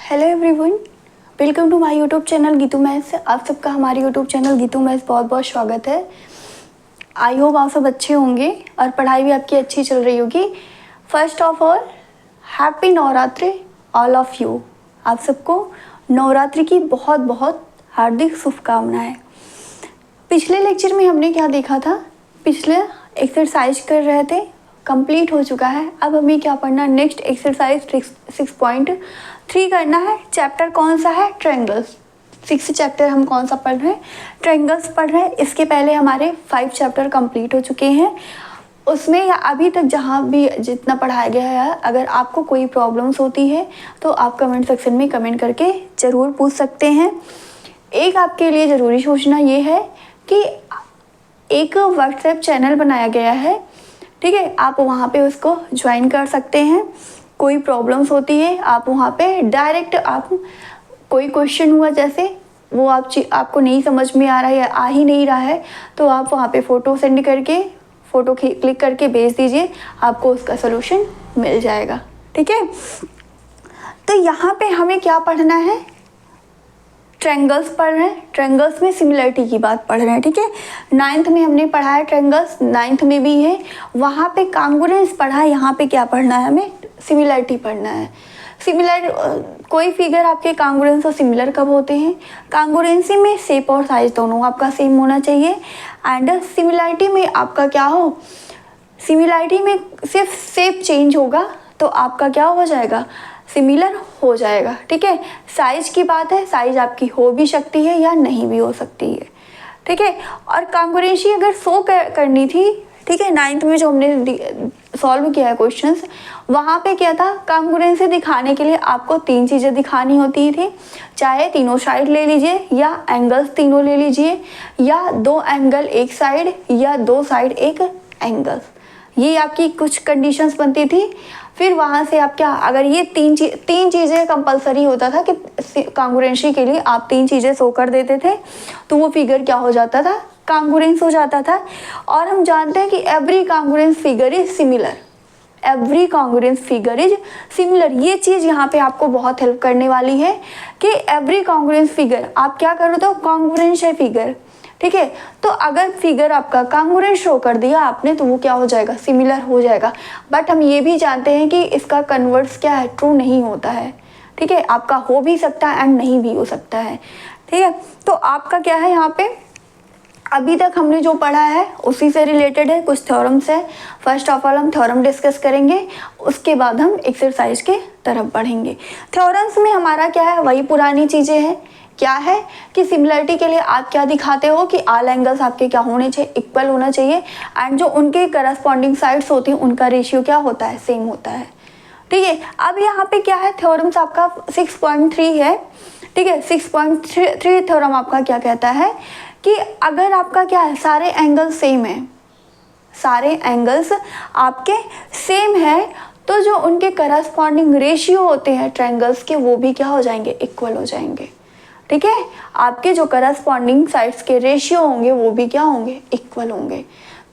Hello everyone, welcome to my YouTube channel Geetu maths. आप सबका हमारे यूट्यूब चैनल गीतू मैथ्स बहुत बहुत स्वागत है। आई होप आप सब अच्छे होंगे और पढ़ाई भी आपकी अच्छी चल रही होगी। First of all happy Navratri all of you. आप सबको नवरात्रि की बहुत बहुत हार्दिक शुभकामनाएं। पिछले लेक्चर में हमने क्या देखा था, पिछले एक्सरसाइज कर रहे थे, कंप्लीट हो चुका है। अब हमें क्या पढ़ना, नेक्स्ट एक्सरसाइज 6.3 करना है। चैप्टर कौन सा है, ट्रायंगल्स। 6th चैप्टर हम कौन सा पढ़ रहे हैं, ट्रायंगल्स पढ़ रहे हैं। इसके पहले हमारे 5 चैप्टर कंप्लीट हो चुके हैं। उसमें या अभी तक जहाँ भी जितना पढ़ाया गया है, अगर आपको कोई प्रॉब्लम्स होती है तो आप कमेंट सेक्शन में कमेंट करके ज़रूर पूछ सकते हैं। एक आपके लिए ज़रूरी सूचना ये है कि एक व्हाट्सएप चैनल बनाया गया है, ठीक है। आप वहाँ पे उसको ज्वाइन कर सकते हैं। कोई प्रॉब्लम्स होती है आप वहाँ पे डायरेक्ट, आप कोई क्वेश्चन हुआ जैसे वो आपको नहीं समझ में आ रहा है या आ ही नहीं रहा है, तो आप वहाँ पे फ़ोटो सेंड करके, फ़ोटो क्लिक करके भेज दीजिए, आपको उसका सलूशन मिल जाएगा, ठीक है। तो यहाँ पे हमें क्या पढ़ना है, ट्रायंगल्स पढ़ रहे हैं। ट्रायंगल्स में सिमिलरिटी की बात पढ़ रहे हैं, ठीक है। 9th में हमने पढ़ा है ट्रायंगल्स, 9th में भी है। वहाँ पे कांग्रुएंस पढ़ा है, यहाँ पे क्या पढ़ना है, हमें सिमिलरिटी पढ़ना है। सिमिलर कोई फिगर आपके कांग्रुएंस और सिमिलर कब होते हैं, कांग्रुएंसी में शेप और साइज दोनों आपका सेम होना चाहिए। एंड सिमिलरिटी में आपका क्या हो, सिमिलरिटी में सिर्फ शेप चेंज होगा तो आपका क्या हो जाएगा, सिमिलर हो जाएगा, ठीक है। साइज की बात है, साइज आपकी हो भी सकती है या नहीं भी हो सकती है, ठीक है। और कांग्रुएंसी अगर शो करनी थी, ठीक है, 9th में जो हमने सॉल्व किया है क्वेश्चंस, वहाँ पे क्या था, कांग्रुएंसी दिखाने के लिए आपको 3 चीज़ें दिखानी होती थी। चाहे तीनों साइड ले लीजिए या एंगल्स तीनों ले लीजिए, या 2 एंगल एक साइड या 2 साइड एक एंगल, ये आपकी कुछ कंडीशंस बनती थी। फिर वहाँ से आप क्या, अगर ये तीन चीज़ें कंपलसरी होता था कि कांग्रुएंसी के लिए आप 3 चीज़ें शो कर देते थे, तो वो फिगर क्या हो जाता था, कांग्रुएंस हो जाता था। और हम जानते हैं कि every congruence figure is similar, every congruence figure is similar. ये चीज़ यहाँ पे आपको बहुत हेल्प करने वाली है कि एवरी कांग्रुएंस फिगर, आप क्या करो तो कांग्रुएंस है फिगर, ठीक है। तो अगर फिगर आपका कांग्रुएंस शो कर दिया आपने तो वो क्या हो जाएगा, सिमिलर हो जाएगा। बट हम ये भी जानते हैं कि इसका कन्वर्स क्या है, ट्रू नहीं होता है, ठीक है। आपका हो भी सकता है एंड नहीं भी हो सकता है, ठीक है। तो आपका क्या है, यहाँ पे अभी तक हमने जो पढ़ा है उसी से रिलेटेड है, कुछ थ्योरम्स है। फर्स्ट ऑफ ऑल हम थ्योरम डिस्कस करेंगे, उसके बाद हम एक्सरसाइज के तरफ बढ़ेंगे। थ्योरम्स में हमारा क्या है, वही पुरानी चीज़ें हैं। क्या है कि सिमिलरिटी के लिए आप क्या दिखाते हो कि ऑल एंगल्स आपके क्या होने चाहिए, इक्वल होना चाहिए। एंड जो उनके करस्पॉन्डिंग साइड्स होती हैं उनका रेशियो क्या होता है, सेम होता है, ठीक है। अब यहाँ पे क्या है, थ्योरम्स आपका 6.3 है, ठीक है। 6.3 थ्योरम आपका क्या कहता है कि अगर आपका क्या है, सारे एंगल्स सेम है, सारे एंगल्स आपके सेम है, तो जो उनके करस्पॉन्डिंग रेशियो होते हैं ट्रायंगल्स के, वो भी क्या हो जाएंगे, इक्वल हो जाएंगे, ठीक है। आपके जो करस्पॉन्डिंग साइड्स के रेशियो होंगे वो भी क्या होंगे, इक्वल होंगे।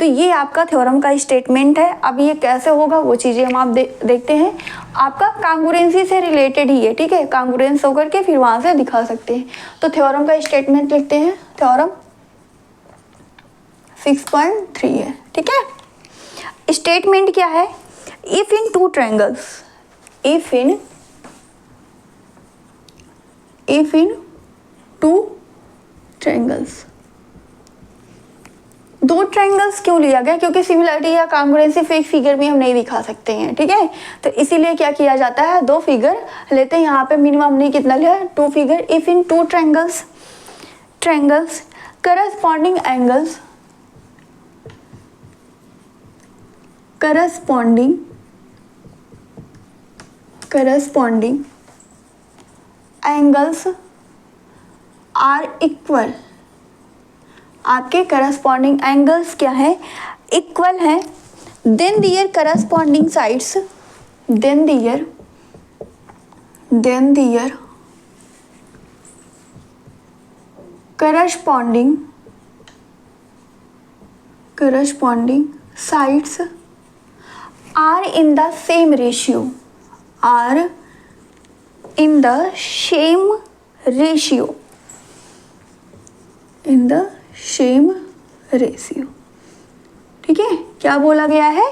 तो ये आपका थ्योरम का स्टेटमेंट है। अब ये कैसे होगा वो चीज़ें हम आप देखते हैं। आपका कांग्रुएंसी से रिलेटेड ही है, ठीक है। कांग्रुएंस होकर के फिर वहाँ से दिखा सकते हैं। तो थ्योरम का स्टेटमेंट लिखते हैं, थ्योरम 6.3 है, ठीक है। स्टेटमेंट क्या है, if in two triangles, if in two triangles, 2 triangles क्यों लिया गया, क्योंकि सिमिलरिटी या कांग्रुएंसी फेक फिगर में हम नहीं दिखा सकते हैं, ठीक है। तो इसीलिए क्या किया जाता है, 2 फिगर लेते हैं। यहाँ पे मिनिमम हमने कितना लिया, 2 figure. If in two triangles corresponding angles, corresponding angles are equal, आपके करस्पॉन्डिंग एंगल्स क्या है, इक्वल है। Then their corresponding sides, then their corresponding sides are in the same ratio, are in the same ratio, in the same ratio। ठीक है, क्या बोला गया है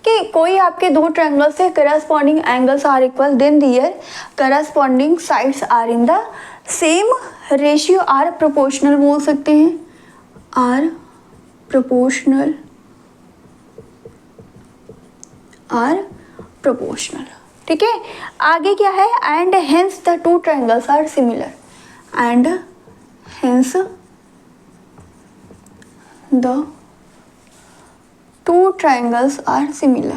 कि कोई आपके दो ट्रायंगल से corresponding angles are equal, then their corresponding sides are in the same ratio, are proportional बोल सकते हैं, आर प्रोपोर्शनल, आर प्रोपोर्शनल। ठीक है, आगे क्या है, and hence the two triangles are similar, and hence the two triangles are similar,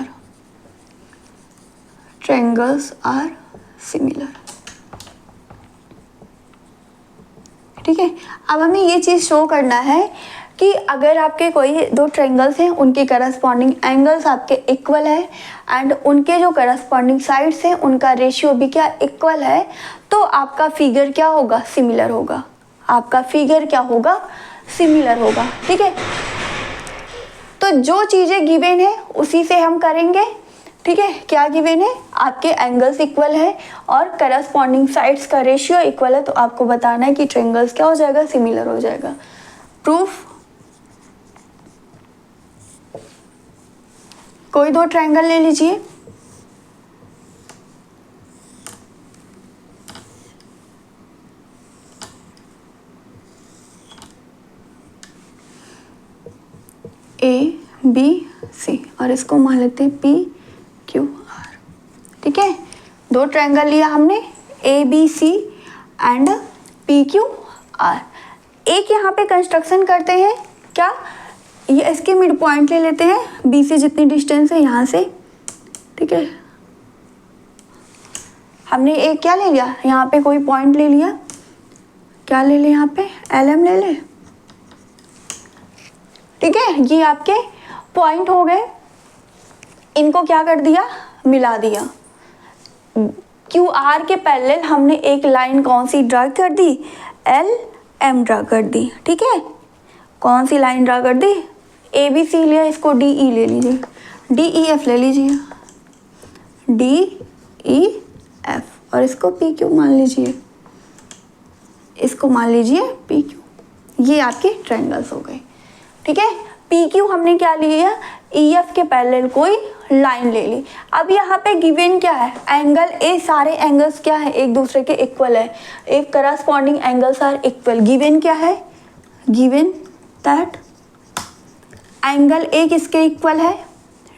triangles are similar। ठीक है, अब हमें ये चीज़ शो करना है कि अगर आपके कोई दो ट्रायंगल्स हैं, उनके करस्पॉन्डिंग एंगल्स आपके इक्वल है एंड उनके जो करस्पॉन्डिंग साइड्स हैं उनका रेशियो भी क्या इक्वल है, तो आपका फिगर क्या होगा, सिमिलर होगा। आपका फिगर क्या होगा, सिमिलर होगा। ठीक है, तो जो चीज़ें गिवन है उसी से हम करेंगे। ठीक है, क्या गिवन है, आपके एंगल्स इक्वल है और करस्पॉन्डिंग साइड्स का रेशियो इक्वल है, तो आपको बताना है कि ट्रायंगल्स क्या हो जाएगा, सिमिलर हो जाएगा। प्रूफ, कोई दो ट्रायंगल ले लीजिए, ए बी सी और इसको मान लेते हैं पी क्यू आर। ठीक है, दो ट्रायंगल लिया हमने, A B C and P Q R. एक यहाँ पे कंस्ट्रक्शन करते हैं, क्या, ये इसके मिड पॉइंट ले लेते हैं, बी से जितनी डिस्टेंस है यहाँ से। ठीक है, हमने एक क्या ले लिया, यहाँ पे कोई पॉइंट ले लिया, क्या ले ले, यहाँ पे एल एम ले ले। ठीक है, ये आपके पॉइंट हो गए, इनको क्या कर दिया, मिला दिया। क्यू आर के पैरेलल हमने एक लाइन कौन सी ड्रा कर दी, एल एम ड्रा कर दी। ठीक है, कौन सी लाइन ड्रा कर दी, ए बी सी लिया, इसको डी ई ले लीजिए, डी ई एफ ले लीजिए, डी ई एफ, और इसको पी क्यू मान लीजिए, इसको मान लीजिए पी क्यू। ये आपके ट्रायंगल्स हो गए। ठीक है, पी क्यू हमने क्या लिया, ई एफ के पैरेलल कोई लाइन ले ली। अब यहाँ पे गिवन क्या है, एंगल ए, सारे एंगल्स क्या है, एक दूसरे के इक्वल है, एक corresponding angles are equal. Given क्या है, गिवन दैट एंगल ए किसके इक्वल है,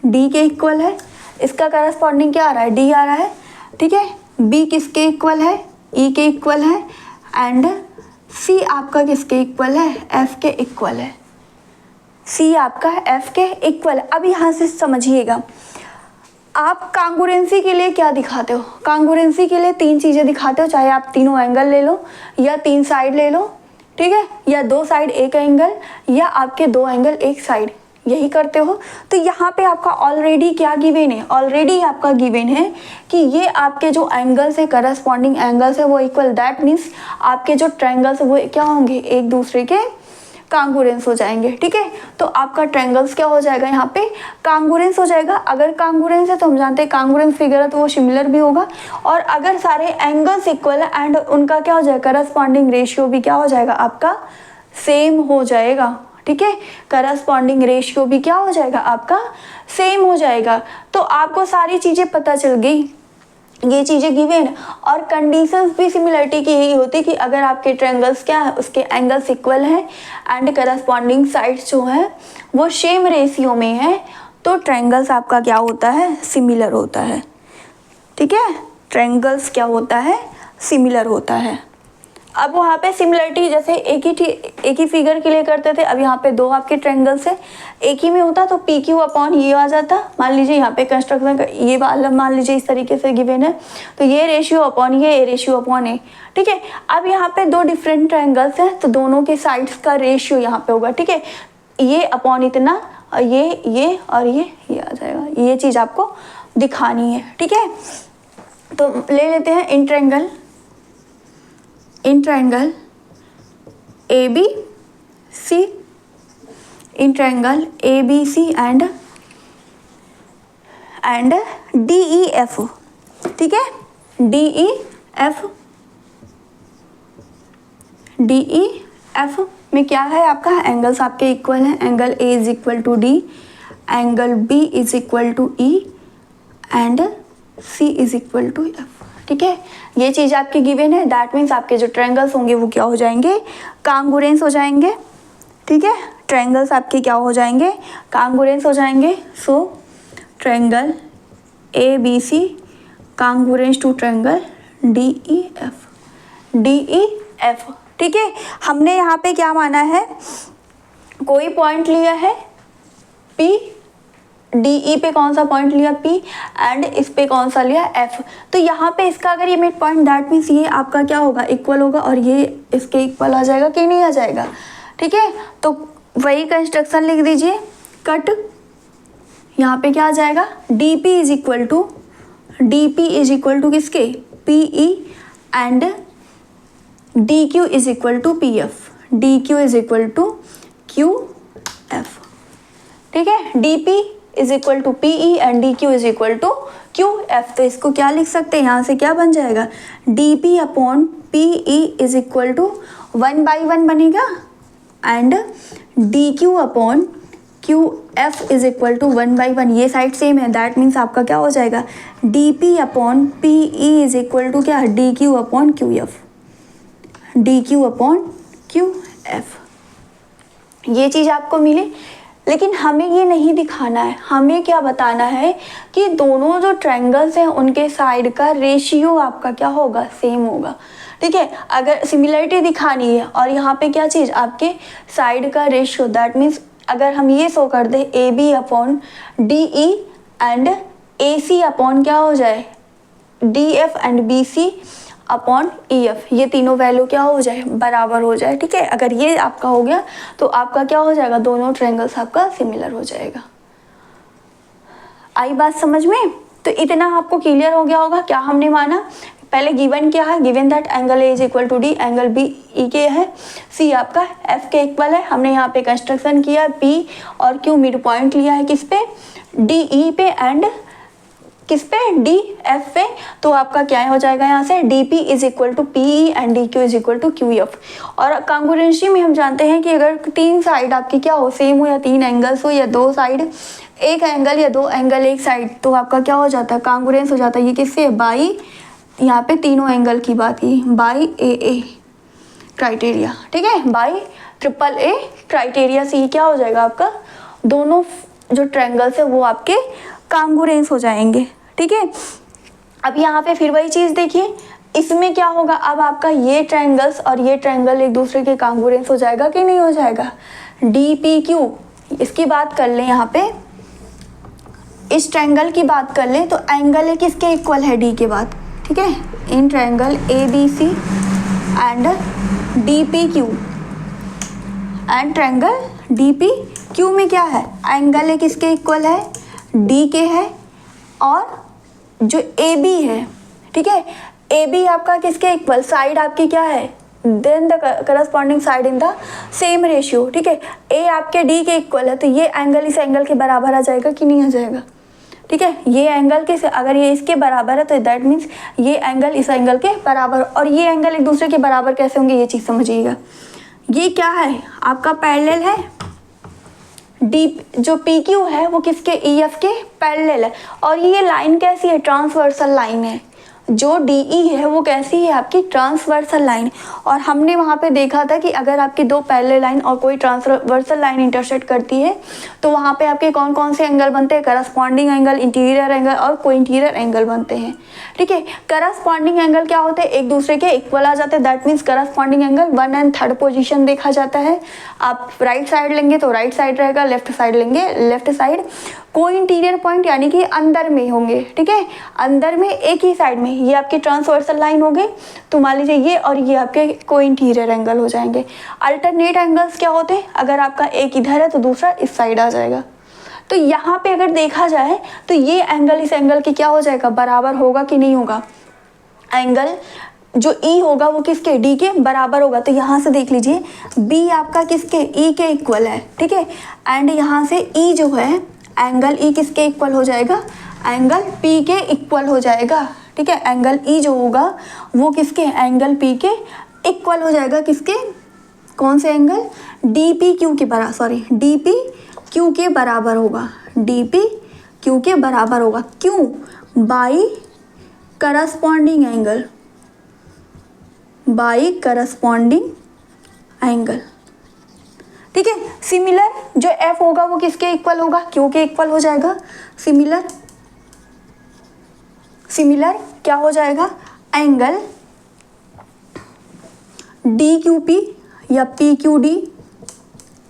डी के इक्वल है, इसका करस्पॉन्डिंग क्या आ रहा है, डी आ रहा है। ठीक है, बी किसके इक्वल है, ई के इक्वल है, एंड सी आपका किसके इक्वल है, एफ के इक्वल है। सी आपका एफ के इक्वल। अब यहाँ से समझिएगा, आप कांगुरेंसी के लिए क्या दिखाते हो, कांगुरेंसी के लिए तीन चीज़ें दिखाते हो, चाहे आप तीनों एंगल ले लो या तीन साइड ले लो। ठीक है, या दो साइड एक एंगल, या आपके दो एंगल एक साइड, यही करते हो। तो यहाँ पे आपका ऑलरेडी क्या गिवन है, ऑलरेडी आपका गिवन है कि ये आपके जो एंगल्स है, करस्पॉन्डिंग एंगल्स है वो इक्वल, दैट मीन्स आपके जो ट्रायंगल्स है वो क्या होंगे, एक दूसरे के कांगुरेंस हो जाएंगे। ठीक है, तो आपका ट्रायंगल्स क्या हो जाएगा, यहाँ पे कांगुरेंस हो जाएगा। अगर कांगुरेंस है तो हम जानते हैं कांगुरेंस फिगर है तो वो सिमिलर भी होगा, और अगर सारे एंगल्स इक्वल है एंड उनका क्या हो जाएगा, करस्पॉन्डिंग रेशियो भी क्या हो जाएगा, आपका सेम हो जाएगा। ठीक है, करस्पॉन्डिंग रेशियो भी क्या हो जाएगा, आपका सेम हो जाएगा। तो आपको सारी चीज़ें पता चल गई, ये चीज़ें गिवन, और कंडीशंस भी सिमिलरिटी की यही होती कि अगर आपके ट्रायंगल्स क्या है, उसके एंगल्स इक्वल हैं एंड करस्पॉन्डिंग साइड्स जो है वो सेम रेशियो में है, तो ट्रायंगल्स आपका क्या होता है, सिमिलर होता है। ठीक है, ट्रायंगल्स क्या होता है, सिमिलर होता है। अब वहाँ पे सिमिलरिटी जैसे एक ही फिगर के लिए करते थे, अब यहाँ पे दो आपके ट्रायंगल्स है, एक ही में होता तो पी क्यू अपॉन ये आ जाता। मान लीजिए यहाँ पे कंस्ट्रक्शन ये वाला मान लीजिए इस तरीके से गिवन है, तो ये रेशियो अपॉन ये रेशियो अपॉन ए। ठीक है, अब यहाँ पे दो डिफरेंट ट्रायंगल्स हैं तो दोनों के साइड्स का रेशियो यहाँ पे होगा। ठीक है, ये अपॉन इतना, और ये और ये आ जाएगा, ये चीज़ आपको दिखानी है। ठीक है, तो ले लेते हैं in triangle A B C, in triangle A B C and D E F. ठीक है, D E F, D E F में क्या है आपका, एंगल्स आपके इक्वल हैं, angle A is equal to D, angle B is equal to E and C is equal to F. ठीक है, ये चीज़ आपकी गिवन है, दैट मीन्स आपके जो ट्रायंगल्स होंगे वो क्या हो जाएंगे, कांगुरेंस हो जाएंगे। ठीक है, ट्रायंगल्स आपके क्या हो जाएंगे, कांगुरेंस हो जाएंगे। So triangle A B C congruence to triangle D E F, D E F. ठीक है, हमने यहाँ पे क्या माना है, कोई पॉइंट लिया है P, डी ई पे कौन सा पॉइंट लिया P एंड इस पे कौन सा लिया F। तो यहाँ पे इसका अगर ये मिड पॉइंट, दैट मीन्स ये आपका क्या होगा, इक्वल होगा और ये इसके इक्वल आ जाएगा कि नहीं आ जाएगा। ठीक है, तो वही कंस्ट्रक्शन लिख दीजिए, कट यहाँ पे क्या आ जाएगा, D P is equal to किसके, P E and D Q is equal to P F, D Q is equal to Q F. ठीक है, D P is equal to P E and D Q is equal to Q F. तो इसको क्या लिख सकते हैं, यहाँ से क्या बन जाएगा, D P upon P E is equal to 1/1 बनेगा and D Q upon Q F is equal to 1/1। ये साइड सेम है, दैट मीन्स आपका क्या हो जाएगा, D P upon P E is equal to क्या, D Q upon Q F, D Q upon Q F. ये चीज़ आपको मिली, लेकिन हमें ये नहीं दिखाना है, हमें क्या बताना है कि दोनों जो ट्रायंगल्स हैं उनके साइड का रेशियो आपका क्या होगा, सेम होगा। ठीक है, अगर सिमिलरिटी दिखानी है और यहाँ पे क्या चीज़, आपके साइड का रेशियो, दैट मीन्स अगर हम ये शो कर दें A B upon D E and A C upon क्या हो जाए, D F and B C upon E F, ये तीनों वैल्यू क्या हो जाए, बराबर हो जाए। ठीक है, अगर ये आपका हो गया तो आपका क्या हो जाएगा, दोनों ट्रायंगल्स आपका सिमिलर हो जाएगा। आई बात समझ में? तो इतना आपको क्लियर हो गया होगा। क्या हमने माना, पहले गिवन क्या है, given that angle A is equal to D, angle B E के है, सी आपका एफ के इक्वल है। हमने यहाँ पे कंस्ट्रक्शन किया, पी और क्यू मिड पॉइंट लिया है किस पे, डी ई पे एंड किस पे, डी एफ पे। तो आपका क्या हो जाएगा यहाँ से, D P is equal to P E and D Q is equal to Q F. और कांगुरेंसी में हम जानते हैं कि अगर तीन साइड आपकी क्या हो, सेम हो, या तीन एंगल्स हो, या दो साइड एक एंगल या दो एंगल एक साइड, तो आपका क्या हो जाता है, कांगुरेंस हो जाता है। ये किससे, बाई, यहाँ पे तीनों एंगल की बात की, बाई ए क्राइटेरिया। ठीक है, बाई ट्रिपल ए क्राइटेरिया से ये क्या हो जाएगा आपका, दोनों जो ट्रायंगल्स है वो आपके कांगुरेंस हो जाएंगे। ठीक है, अब यहाँ पे फिर वही चीज़ देखिए, इसमें क्या होगा, अब आपका ये ट्रायंगल्स और ये ट्रायंगल एक दूसरे के कांगुरेंस हो जाएगा कि नहीं हो जाएगा। डी पी क्यू, इसकी बात कर लें, यहाँ पे इस ट्रायंगल की बात कर लें तो एंगल है किसके इक्वल है, डी के बाद। ठीक है, in triangle A B C and D P Q and triangle D P Q में क्या है, एंगल है किसके इक्वल है, डी के है, और जो ए बी है, ठीक है, ए बी आपका किसके इक्वल, साइड आपकी क्या है, then the corresponding side in the same ratio. ठीक है, ए आपके डी के इक्वल है, तो ये एंगल इस एंगल के बराबर आ जाएगा कि नहीं आ जाएगा। ठीक है, ये एंगल के, अगर ये इसके बराबर है तो दैट मीन्स ये एंगल इस एंगल के बराबर, और ये एंगल एक दूसरे के बराबर कैसे होंगे, ये चीज़ समझिएगा। ये क्या है आपका, पैरेलल है, डी जो पी क्यू है वो किसके, ई एफ के पैरेलल है, और ये लाइन कैसी है, ट्रांसवर्सल लाइन है। जो डी ई है वो कैसी है, आपकी ट्रांसवर्सल लाइन। और हमने वहाँ पे देखा था कि अगर आपकी दो पैरेलल लाइन और कोई ट्रांसवर्सल लाइन इंटरसेक्ट करती है तो वहाँ पे आपके कौन कौन से एंगल बनते हैं, करस्पॉन्डिंग एंगल, इंटीरियर एंगल और को इंटीरियर एंगल बनते हैं। ठीक है, करस्पॉन्डिंग एंगल क्या होते हैं, एक दूसरे के इक्वल आ जाते हैं, दैट मीन्स करस्पॉन्डिंग एंगल 1 और 3rd पोजीशन देखा जाता है। आप राइट साइड लेंगे तो राइट साइड रहेगा, लेफ्ट साइड लेंगे लेफ्ट साइड। को इंटीरियर पॉइंट यानी कि अंदर में होंगे। ठीक है, अंदर में एक ही साइड में, ये आपकी ट्रांसवर्सल लाइन हो गई, तो मान लीजिए ये और ये आपके को इंटीरियर एंगल हो जाएंगे। अल्टरनेट एंगल्स क्या होते हैं, अगर आपका एक इधर है तो दूसरा इस साइड आ जाएगा। तो यहाँ पे अगर देखा जाए तो ये एंगल इस एंगल की क्या हो जाएगा, बराबर होगा कि नहीं होगा। एंगल जो ई होगा वो किसके, डी के बराबर होगा। तो यहाँ से देख लीजिए बी आपका किसके, ई के इक्वल है। ठीक है, एंड यहाँ से ई जो है एंगल ई किसके इक्वल हो जाएगा, एंगल पी के इक्वल हो जाएगा। ठीक है। एंगल ई जो होगा वो किसके, एंगल पी के इक्वल हो जाएगा, किसके, कौन से एंगल, डी पी क्यू के बराबर, सॉरी डी पी क्यू के बराबर होगा, डी पी क्यू के बराबर होगा। क्यों, by corresponding angle, by corresponding angle, ठीक है। सिमिलर जो एफ होगा वो किसके इक्वल होगा, क्यू के इक्वल हो जाएगा। सिमिलर, सिमिलर क्या हो जाएगा, एंगल डी क्यू पी या P Q D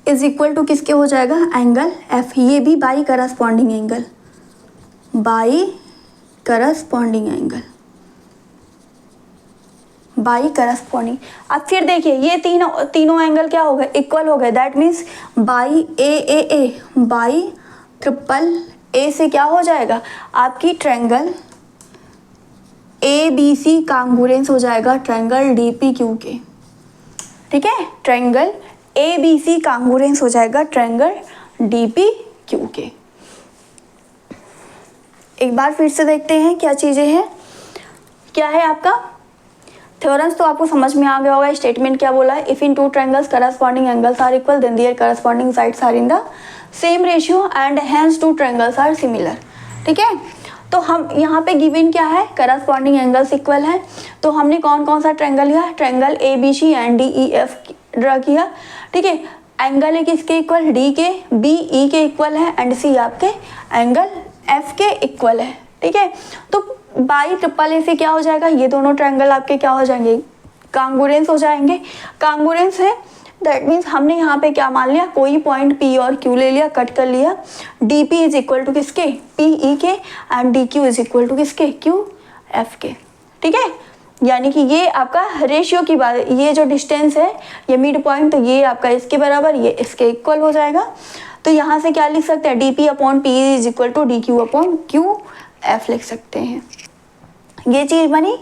is equal to किसके हो जाएगा, एंगल एफ। ये भी by corresponding angle, by corresponding angle, by corresponding. अब फिर देखिए ये तीनों एंगल क्या हो गए, इक्वल हो गए। That means by A by triple ए से क्या हो जाएगा, आपकी ट्रायंगल ए बी सी कांगुरेंस हो जाएगा ट्रायंगल डी पी क्यू के, ठीक है। ट्रायंगल ए बी सी कांगुरेंस हो जाएगा ट्रायंगल डी पी क्यू के। एक बार फिर से देखते हैं क्या चीज़ें हैं, क्या है आपका थ्योरम्स, तो आपको समझ में आ गया होगा। स्टेटमेंट क्या बोला है, if in two triangles corresponding angles are equal then their corresponding sides are in the same ratio and hence two triangles are similar, ठीक है। तो हम यहाँ पे गिवन क्या है, करस्पॉन्डिंग एंगल्स इक्वल है। तो हमने कौन कौन सा ट्रायंगल लिया, triangle A B C and D E F draw किया, ठीक है। एंगल है किसके इक्वल, डी के, बी ई के इक्वल है एंड सी आपके एंगल एफ के इक्वल है, ठीक है। तो बाई ट्रिपल ए से क्या हो जाएगा, ये दोनों ट्रायंगल आपके क्या हो जाएंगे, कांगुरेंस हो जाएंगे। कांगुरेंस है दैट मीन्स हमने यहाँ पे क्या मान लिया, कोई पॉइंट पी और क्यू ले लिया, कट कर लिया। D P is equal to किसके, पी ई के and D Q is equal to किसके, क्यू एफ के, ठीक है। यानी कि ये आपका रेशियो की बात, ये जो डिस्टेंस है ये मिड पॉइंट, तो ये आपका इसके बराबर, ये इसके इक्वल हो जाएगा। तो यहाँ से क्या लिख सकते हैं, D P upon P is equal to D Q upon Q F लिख सकते हैं। ये चीज़ बनी।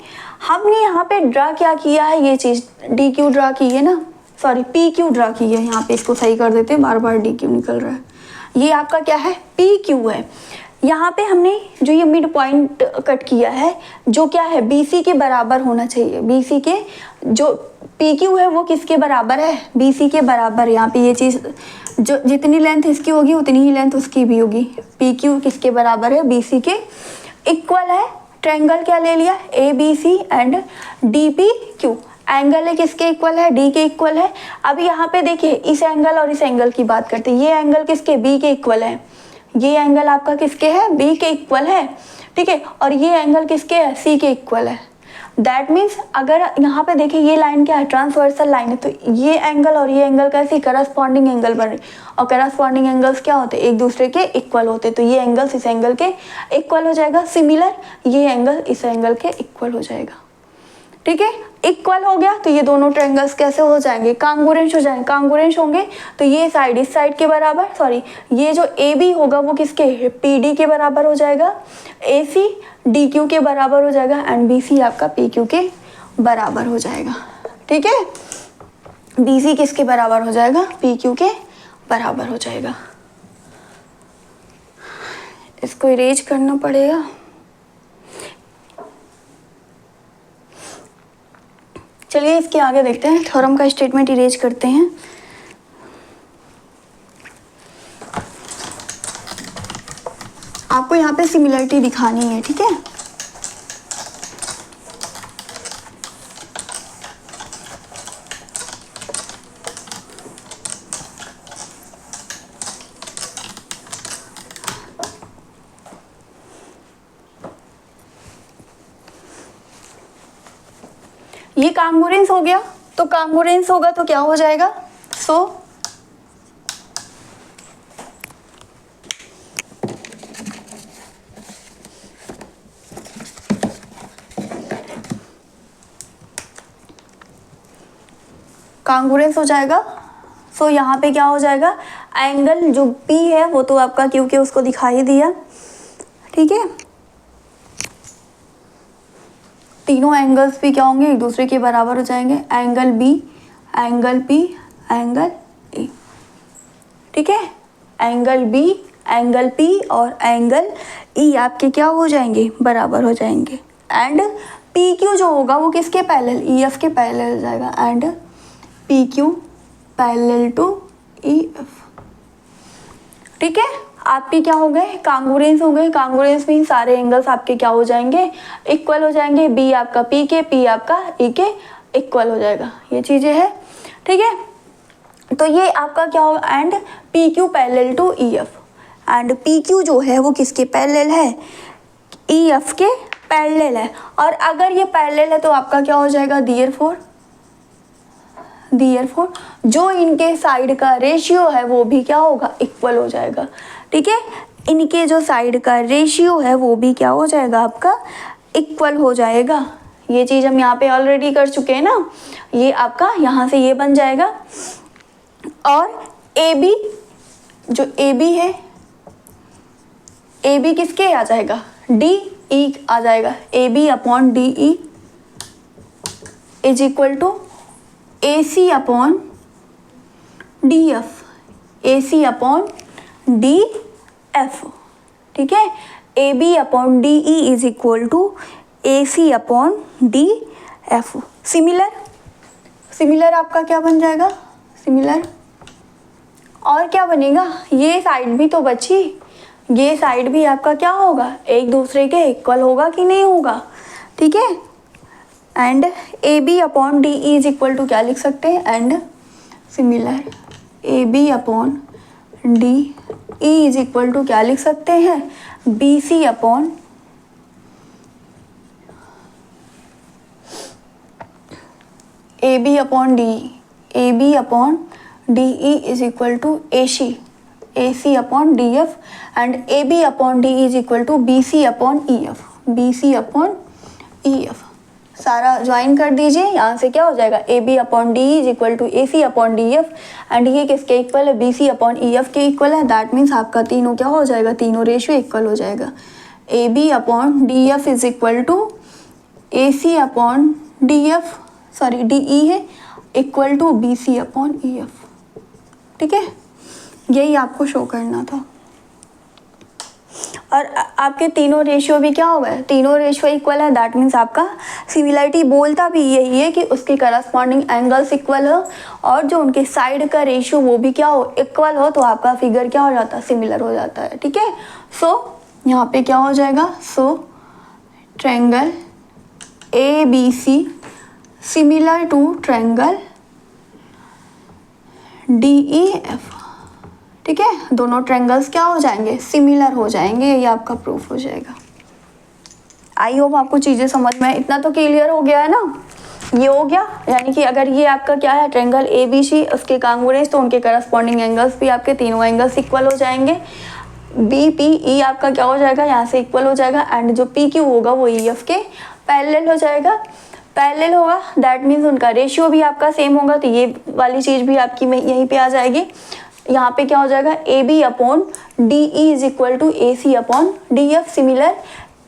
हमने यहाँ पे ड्रा क्या किया है, ये चीज़ डी क्यू ड्रा की है ना, सॉरी पी क्यू ड्रा की है। यहाँ पे इसको सही कर देते हैं, बार बार डी क्यू निकल रहा है। ये आपका क्या है, पी क्यू है। यहाँ पे हमने जो ये मिड पॉइंट कट किया है, जो क्या है बी सी के बराबर होना चाहिए। बी सी के जो पी क्यू है वो किसके बराबर है, बी सी के बराबर। यहाँ पे ये चीज़ जो जितनी लेंथ इसकी होगी उतनी ही लेंथ उसकी भी होगी। पी क्यू किसके बराबर है, बी सी के इक्वल है। ट्रायंगल क्या ले लिया, A B C and D P Q. Angle है किसके इक्वल है, डी के इक्वल है। अब यहाँ पे देखिए इस एंगल और इस एंगल की बात करते हैं। ये एंगल किसके, बी के इक्वल है। ये एंगल आपका किसके है, बी के इक्वल है, ठीक है। और ये एंगल किसके है, सी के इक्वल है। दैट मीन्स अगर यहाँ पे देखिए ये लाइन क्या है, ट्रांसवर्सल लाइन है, तो ये एंगल और ये एंगल कैसी करस्पॉन्डिंग एंगल बन रही। और करस्पॉन्डिंग एंगल्स क्या होते हैं, एक दूसरे के इक्वल होते, तो ये एंगल्स इस एंगल के इक्वल हो जाएगा। सिमिलर ये एंगल इस एंगल के इक्वल हो जाएगा, ठीक है। इक्वल हो गया तो ये दोनों ट्रायंगल्स कैसे हो जाएंगे, कांगुरेंस हो जाएंगे। कांगुरेंस होंगे तो ये साइड इस साइड के बराबर, सॉरी ये जो ए बी होगा वो किसके, पी डी के बराबर हो जाएगा। ए सी डी क्यू के बराबर हो जाएगा एंड बी सी आपका पी क्यू के बराबर हो जाएगा, ठीक है। बी सी किसके बराबर हो जाएगा, पी क्यू के बराबर हो जाएगा। इसको इरेज करना पड़ेगा। चलिए इसके आगे देखते हैं, थ्योरम का स्टेटमेंट इरेज करते हैं। आपको यहाँ पे सिमिलरिटी दिखानी है, ठीक है। ये कांगुरेंस हो गया, तो कांगुरेंस होगा तो क्या हो जाएगा, कांगुरेंस हो जाएगा। सो यहाँ पे क्या हो जाएगा, एंगल जो पी है वो तो आपका क्योंकि उसको दिखा ही दिया, ठीक है। तीनों एंगल्स भी क्या होंगे, एक दूसरे के बराबर हो जाएंगे। Angle B, angle P, angle A, ठीक है। एंगल बी, एंगल पी और एंगल ई आपके क्या हो जाएंगे, बराबर हो जाएंगे, एंड पी क्यू जो होगा वो किसके पैरेलल, ई एफ के पैरेलल हो जाएगा, and P Q parallel to E F. ठीक है, आपके क्या हो गए, कांग्रुएंस हो गए। कांग्रुएंस मीन सारे एंगल्स आपके क्या हो जाएंगे, इक्वल हो जाएंगे। बी आपका पी के, पी आपका ई के इक्वल हो जाएगा, ये चीजें है। ठीक है, तो ये आपका क्या होगा, and P Q parallel to E F, and P Q जो है वो किसके पैरेलल है, ई एफ के पैरेलल है। और अगर ये पैरेलल है तो आपका क्या हो जाएगा, देयरफॉर जो इनके साइड का रेशियो है वो भी क्या होगा, इक्वल हो जाएगा। ठीक है, इनके जो साइड का रेशियो है वो भी क्या हो जाएगा, आपका इक्वल हो जाएगा। ये चीज़ हम यहाँ पे ऑलरेडी कर चुके हैं ना, ये आपका यहाँ से ये बन जाएगा। और ए बी, जो ए बी है, ए बी किसके आ जाएगा, डी ई आ जाएगा। A B upon D E is equal to A C upon D F, A C upon D F. ठीक है, A B upon D E is equal to A C upon D F. Similar आपका क्या बन जाएगा, similar. और क्या बनेगा, ये साइड भी तो बची, ये साइड भी आपका क्या होगा, एक दूसरे के इक्वल होगा कि नहीं होगा। ठीक है, and A B upon D E is equal to क्या लिख सकते हैं, and similar A B upon D E is equal to क्या लिख सकते हैं, B C upon A B upon D, A B upon D E is equal to A C upon D F, and A B upon D is equal to B C upon E F, B C upon E F. सारा join कर दीजिए, यहाँ से क्या हो जाएगा, A B upon D is equal to A C upon D F, and ये किसके इक्वल है, B C upon E F के इक्वल है। दैट मीन्स आपका तीनों क्या हो जाएगा, तीनों रेशियो इक्वल हो जाएगा। A B upon D F is equal to A C upon D F, sorry D E है, equal to B C upon E F. ठीक है, यही आपको शो करना था। और आपके तीनों रेशियो भी क्या हो गए, तीनों रेशियो इक्वल है। दैट मीन्स आपका सिमिलरिटी बोलता भी यही है कि उसके करस्पॉन्डिंग एंगल्स इक्वल हो और जो उनके साइड का रेशियो वो भी क्या हो, इक्वल हो, तो आपका फिगर क्या हो जाता है, सिमिलर हो जाता है। ठीक है, सो यहाँ पे क्या हो जाएगा, so triangle A B C similar to triangle D E F. ठीक है, दोनों ट्रायंगल्स क्या हो जाएंगे, सिमिलर हो जाएंगे, ये आपका प्रूफ हो जाएगा। आई होप आपको चीज़ें समझ में, इतना तो क्लियर हो गया है ना। ये हो गया, यानी कि अगर ये आपका क्या है, ट्रायंगल ए बी सी, उसके कांग्रुएंस, तो उनके करस्पॉन्डिंग एंगल्स भी आपके तीनों एंगल्स इक्वल हो जाएंगे। बी पी ई आपका क्या हो जाएगा, यहाँ से इक्वल हो जाएगा, एंड जो पी क्यू होगा वो ई एफ के पैरेलल हो जाएगा। पैरेलल होगा, दैट मीन्स उनका रेशियो भी आपका सेम होगा, तो ये वाली चीज़ भी आपकी यहीं पे आ जाएगी। यहाँ पे क्या हो जाएगा, A B upon D E is equal to A C upon D F. Similar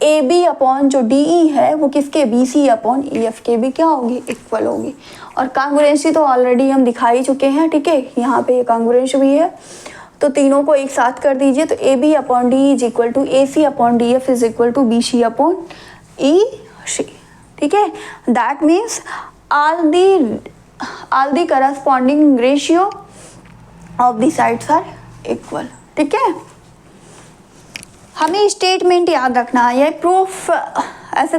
A B upon जो डी ई है वो किसके, B C upon E F के भी क्या होगी, इक्वल होगी। और कांग्रुएंसी तो ऑलरेडी हम दिखा ही चुके हैं। ठीक है, यहाँ पे कांग्रुएंसी भी है, तो तीनों को एक साथ कर दीजिए, तो A B upon D is equal to A C upon D F is equal to B C upon E C. ठीक है, that means all the corresponding ratio of the sides are equal। ठीक है, हमें statement याद रखना है, ये proof ऐसे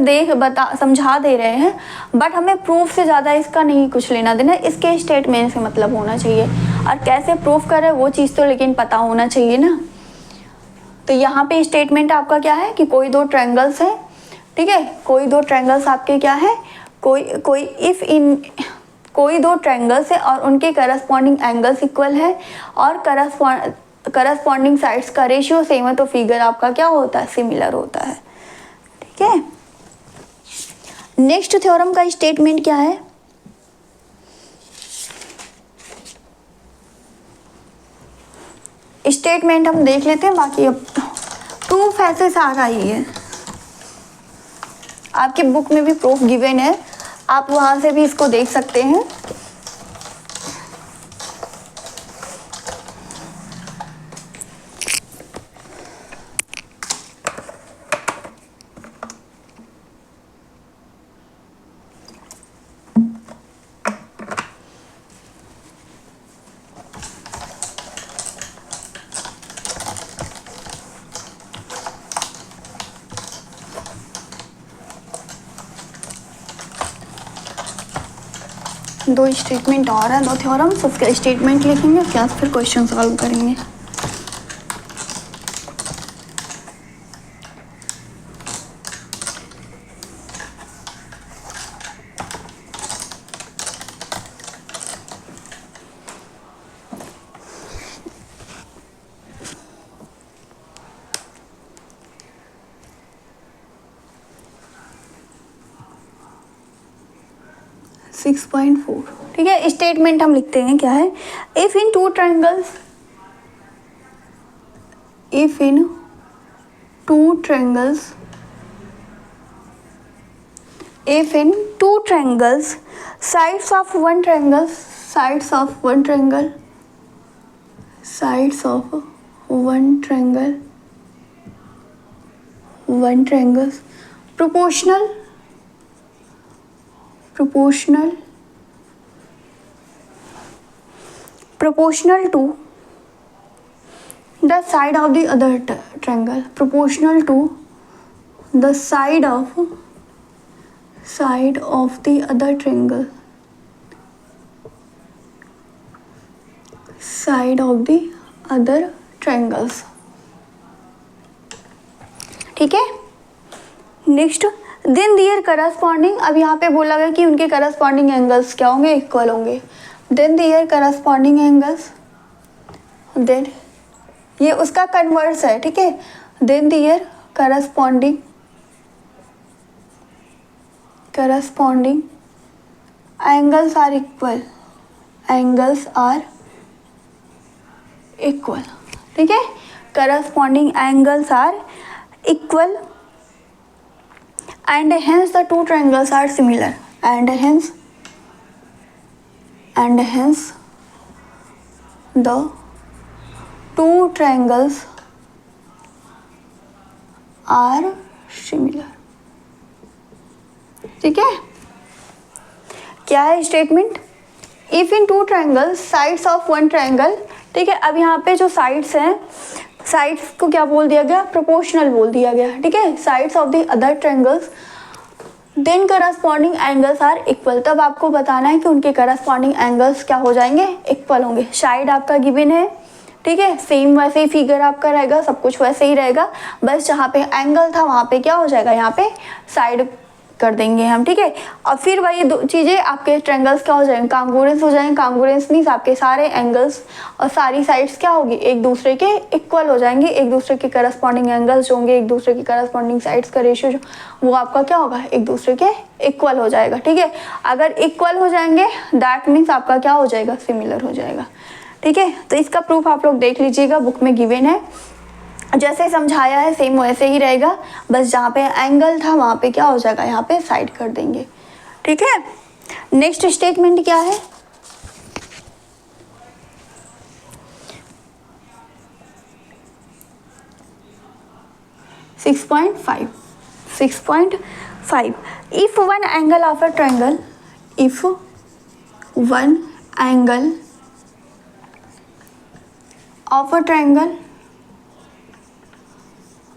समझा दे रहे हैं, बट हमें प्रूफ से ज़्यादा इसका नहीं कुछ लेना देना, इसके स्टेटमेंट से मतलब होना चाहिए। और कैसे प्रूफ करें वो चीज़ तो लेकिन पता होना चाहिए ना। तो यहाँ पे स्टेटमेंट आपका क्या है कि कोई दो ट्रायंगल्स हैं। ठीक है, कोई दो ट्रायंगल्स आपके क्या है, कोई दो ट्रायंगल्स है और उनके करस्पॉन्डिंग एंगल्स इक्वल है और करस्पॉन्डिंग साइड्स का रेशियो सेम है, तो फिगर आपका क्या होता है, सिमिलर होता है। ठीक है, नेक्स्ट थ्योरम का स्टेटमेंट क्या है, स्टेटमेंट हम देख लेते हैं, बाकी अब प्रूफ ऐसे सारा ही है। आपकी बुक में भी प्रूफ गिवन है, आप वहां से भी इसको देख सकते हैं। दो स्टेटमेंट और है, दो थ्योरम्स, उसका स्टेटमेंट लिखेंगे, क्या फिर क्वेश्चन सॉल्व करेंगे। सिक्स पॉइंट फोर, ठीक है। स्टेटमेंट हम लिखते हैं, क्या है, if in two triangles, if in two triangles, if in two triangles, sides of one triangle, sides of one triangle, sides of one triangle, one triangles proportional, proportional, proportional to the side of the other triangle, proportional to the side of the other triangle, side of the other triangles, ठीक है। Next, then their corresponding, अब यहाँ पे बोला गया कि उनके corresponding angles क्या होंगे, इक्वल होंगे। Then their corresponding angles, then ये उसका कन्वर्स है, ठीक है। Then their corresponding angles are equal, angles are equal, ठीक है। corresponding angles are equal and hence the two triangles are similar, and hence the two triangles are similar, ठीक है। क्या है statement, if in two triangles sides of one triangle, ठीक है। अब यहाँ पे जो साइड्स हैं, साइड्स को क्या बोल दिया गया, प्रोपोर्शनल बोल दिया गया, ठीक है। Sides of the other triangles, then corresponding angles are equal, तब आपको बताना है कि उनके करस्पॉन्डिंग एंगल्स क्या हो जाएंगे, इक्वल होंगे। साइड आपका गिवन है, ठीक है, सेम वैसे ही फिगर आपका रहेगा, सब कुछ वैसे ही रहेगा, बस जहाँ पे एंगल था वहाँ पे क्या हो जाएगा, यहाँ पे साइड कर देंगे हम, ठीक है। और फिर वही दो चीज़ें, आपके ट्रायंगल्स क्या हो जाएंगे, कांग्रुएंस हो जाएंगे। कांग्रुएंस मीन्स आपके सारे एंगल्स और सारी साइड्स क्या होगी, एक दूसरे के इक्वल हो जाएंगे, एक दूसरे के करस्पॉन्डिंग एंगल्स होंगे, एक दूसरे की करस्पॉन्डिंग साइड्स का रेशियो जो वो आपका क्या होगा, एक दूसरे के इक्वल हो जाएगा, ठीक है। अगर इक्वल हो जाएंगे दैट मीन्स आपका क्या हो जाएगा, सिमिलर हो जाएगा, ठीक है। तो इसका प्रूफ आप लोग देख लीजिएगा, बुक में गिवन है, जैसे समझाया है सेम वैसे ही रहेगा, बस जहाँ पे एंगल था वहाँ पे क्या हो जाएगा, यहाँ पे साइड कर देंगे, ठीक है। नेक्स्ट स्टेटमेंट क्या है, six point five, if one angle of a triangle, if one angle of a triangle,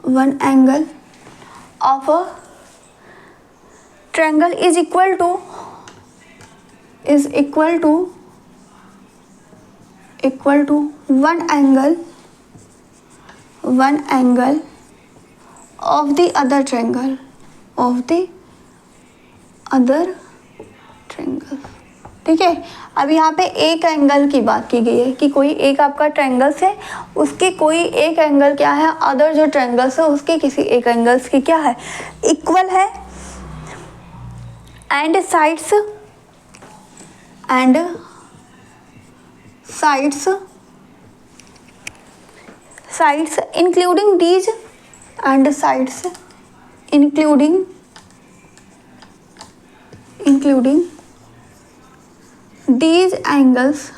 one angle of a triangle is equal to one angle of the other triangle, ठीक है। अब यहाँ पे एक angle की बात की गई है कि कोई एक आपका ट्रायंगल्स है, उसके कोई एक एंगल क्या है, अदर जो ट्रायंगल्स है उसके किसी एक एंगल्स की क्या है, इक्वल है, and sides including these, and sides including these angles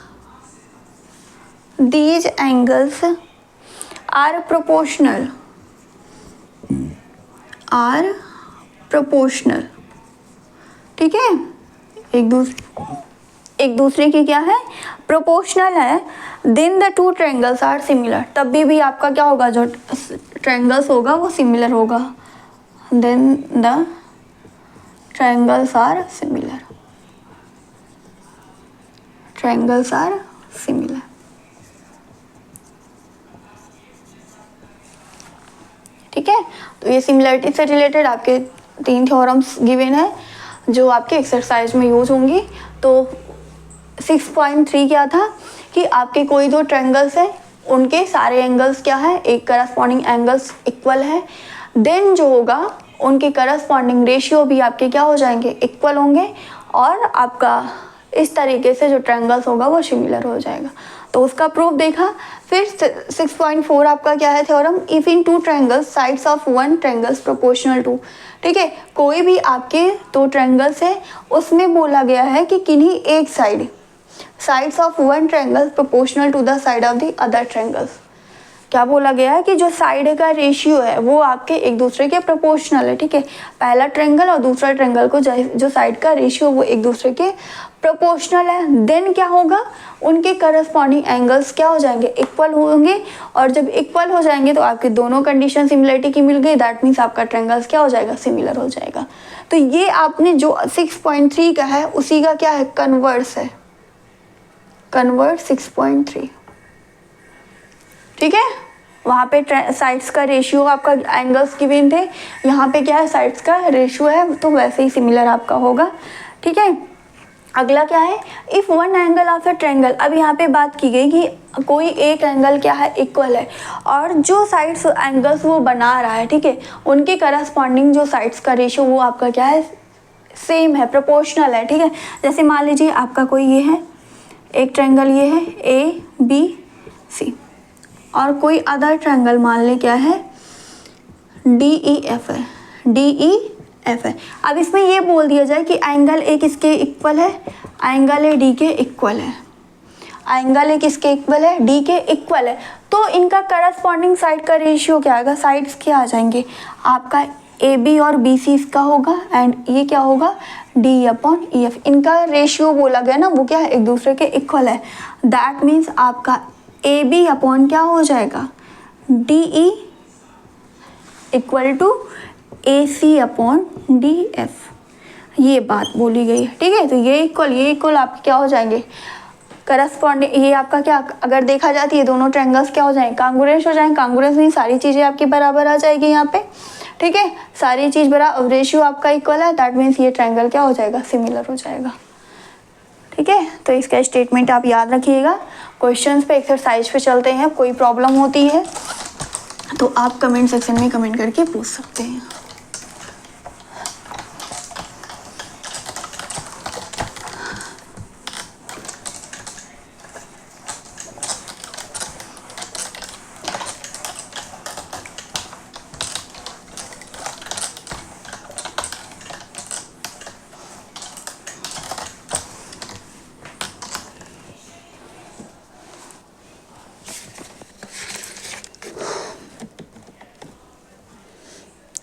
are proportional, ठीक है। एक दूसरे की क्या है, प्रोपोर्शनल है। Then the two triangles are similar, तब भी आपका क्या होगा, जो ट्रायंगल्स होगा वो सिमिलर होगा। Then the triangles are similar, triangles are similar. ठीक है, तो ये सिमिलरिटी से रिलेटेड आपके 3 थ्योरम्स गिवन है जो आपके एक्सरसाइज में यूज होंगी। तो 6.3 क्या था कि आपके कोई 2 ट्रायंगल्स हैं, उनके सारे एंगल्स क्या है, एक करस्पॉन्डिंग एंगल्स इक्वल है। देन जो होगा उनके करस्पॉन्डिंग रेशियो भी आपके क्या हो जाएंगे, इक्वल होंगे, और आपका इस तरीके से जो ट्रायंगल्स होगा वो सिमिलर हो जाएगा। तो उसका प्रूफ देखा। फिर 6.4 आपका क्या है theorem, if in 2 triangles sides of 1 triangles proportional to. ठीक है, कोई भी आपके 2 ट्रायंगल्स है उसमें बोला गया है कि किन्हीं एक sides of 1 triangle proportional to the side of the other triangles. क्या बोला गया है कि जो साइड का रेशियो है वो आपके एक दूसरे के प्रोपोर्शनल है। ठीक है, पहला ट्रायंगल और दूसरा ट्रायंगल को जो साइड का रेशियो वो एक दूसरे के प्रोपोर्शनल है। देन क्या होगा, उनके करस्पॉन्डिंग एंगल्स क्या हो जाएंगे, इक्वल होंगे। और जब इक्वल हो जाएंगे तो आपकी दोनों कंडीशन सिमिलरिटी की मिल गई, दैट मीन्स आपका ट्रायंगल्स क्या हो जाएगा, सिमिलर हो जाएगा। तो ये आपने जो 6.3 का है उसी का क्या है, कन्वर्स है, कन्वर्ट 6.3। ठीक है, वहाँ पे साइड्स का रेशियो आपका एंगल्स गिवन थे, यहाँ पे क्या है, साइड्स का रेशियो है, तो वैसे ही सिमिलर आपका होगा। ठीक है, अगला क्या है, if one angle of a triangle. अब यहाँ पे बात की गई कि कोई एक एंगल क्या है, इक्वल है, और जो साइड्स एंगल्स वो बना रहा है, ठीक है, उनके करस्पॉन्डिंग जो साइड्स का रेशियो वो आपका क्या है, सेम है, प्रोपोर्शनल है। ठीक है, जैसे मान लीजिए आपका कोई ये है, एक ट्रायंगल ये है ABC, और कोई अदर ट्रायंगल मान ले क्या है, DEF है, DEF है। अब इसमें ये बोल दिया जाए कि एंगल ए किसके इक्वल है, एंगल ए D के इक्वल है, एंगल ए किसके इक्वल है, D के इक्वल है। तो इनका करस्पॉन्डिंग साइड का रेशियो क्या आएगा, साइड्स क्या आ जाएंगे, आपका AB और BC इसका होगा, एंड ये क्या होगा, DE/EF। इनका रेशियो बोला गया ना, वो क्या है, एक दूसरे के इक्वल है। दैट मीन्स आपका AB अपॉन क्या हो जाएगा, DE इक्वल टू AC/DF। ये बात बोली गई है। ठीक है, तो ये इक्वल आपके क्या हो जाएंगे, करस्पॉन्डिंग। ये आपका क्या, अगर देखा जाती है दोनों ट्रायंगल्स क्या हो जाएंगे, कांग्रुएंस हो जाएंगे। कांग्रुएंस नहीं, सारी चीज़ें आपकी बराबर आ जाएगी यहाँ पे। ठीक है, सारी चीज़ बराबर, रेशियो आपका इक्वल है, दैट मीन्स ये ट्रायंगल क्या हो जाएगा, सिमिलर हो जाएगा। ठीक है, तो इसका स्टेटमेंट आप याद रखिएगा। क्वेश्चंस पे, एक्सरसाइज पे चलते हैं। कोई प्रॉब्लम होती है तो आप कमेंट सेक्शन में कमेंट करके पूछ सकते हैं।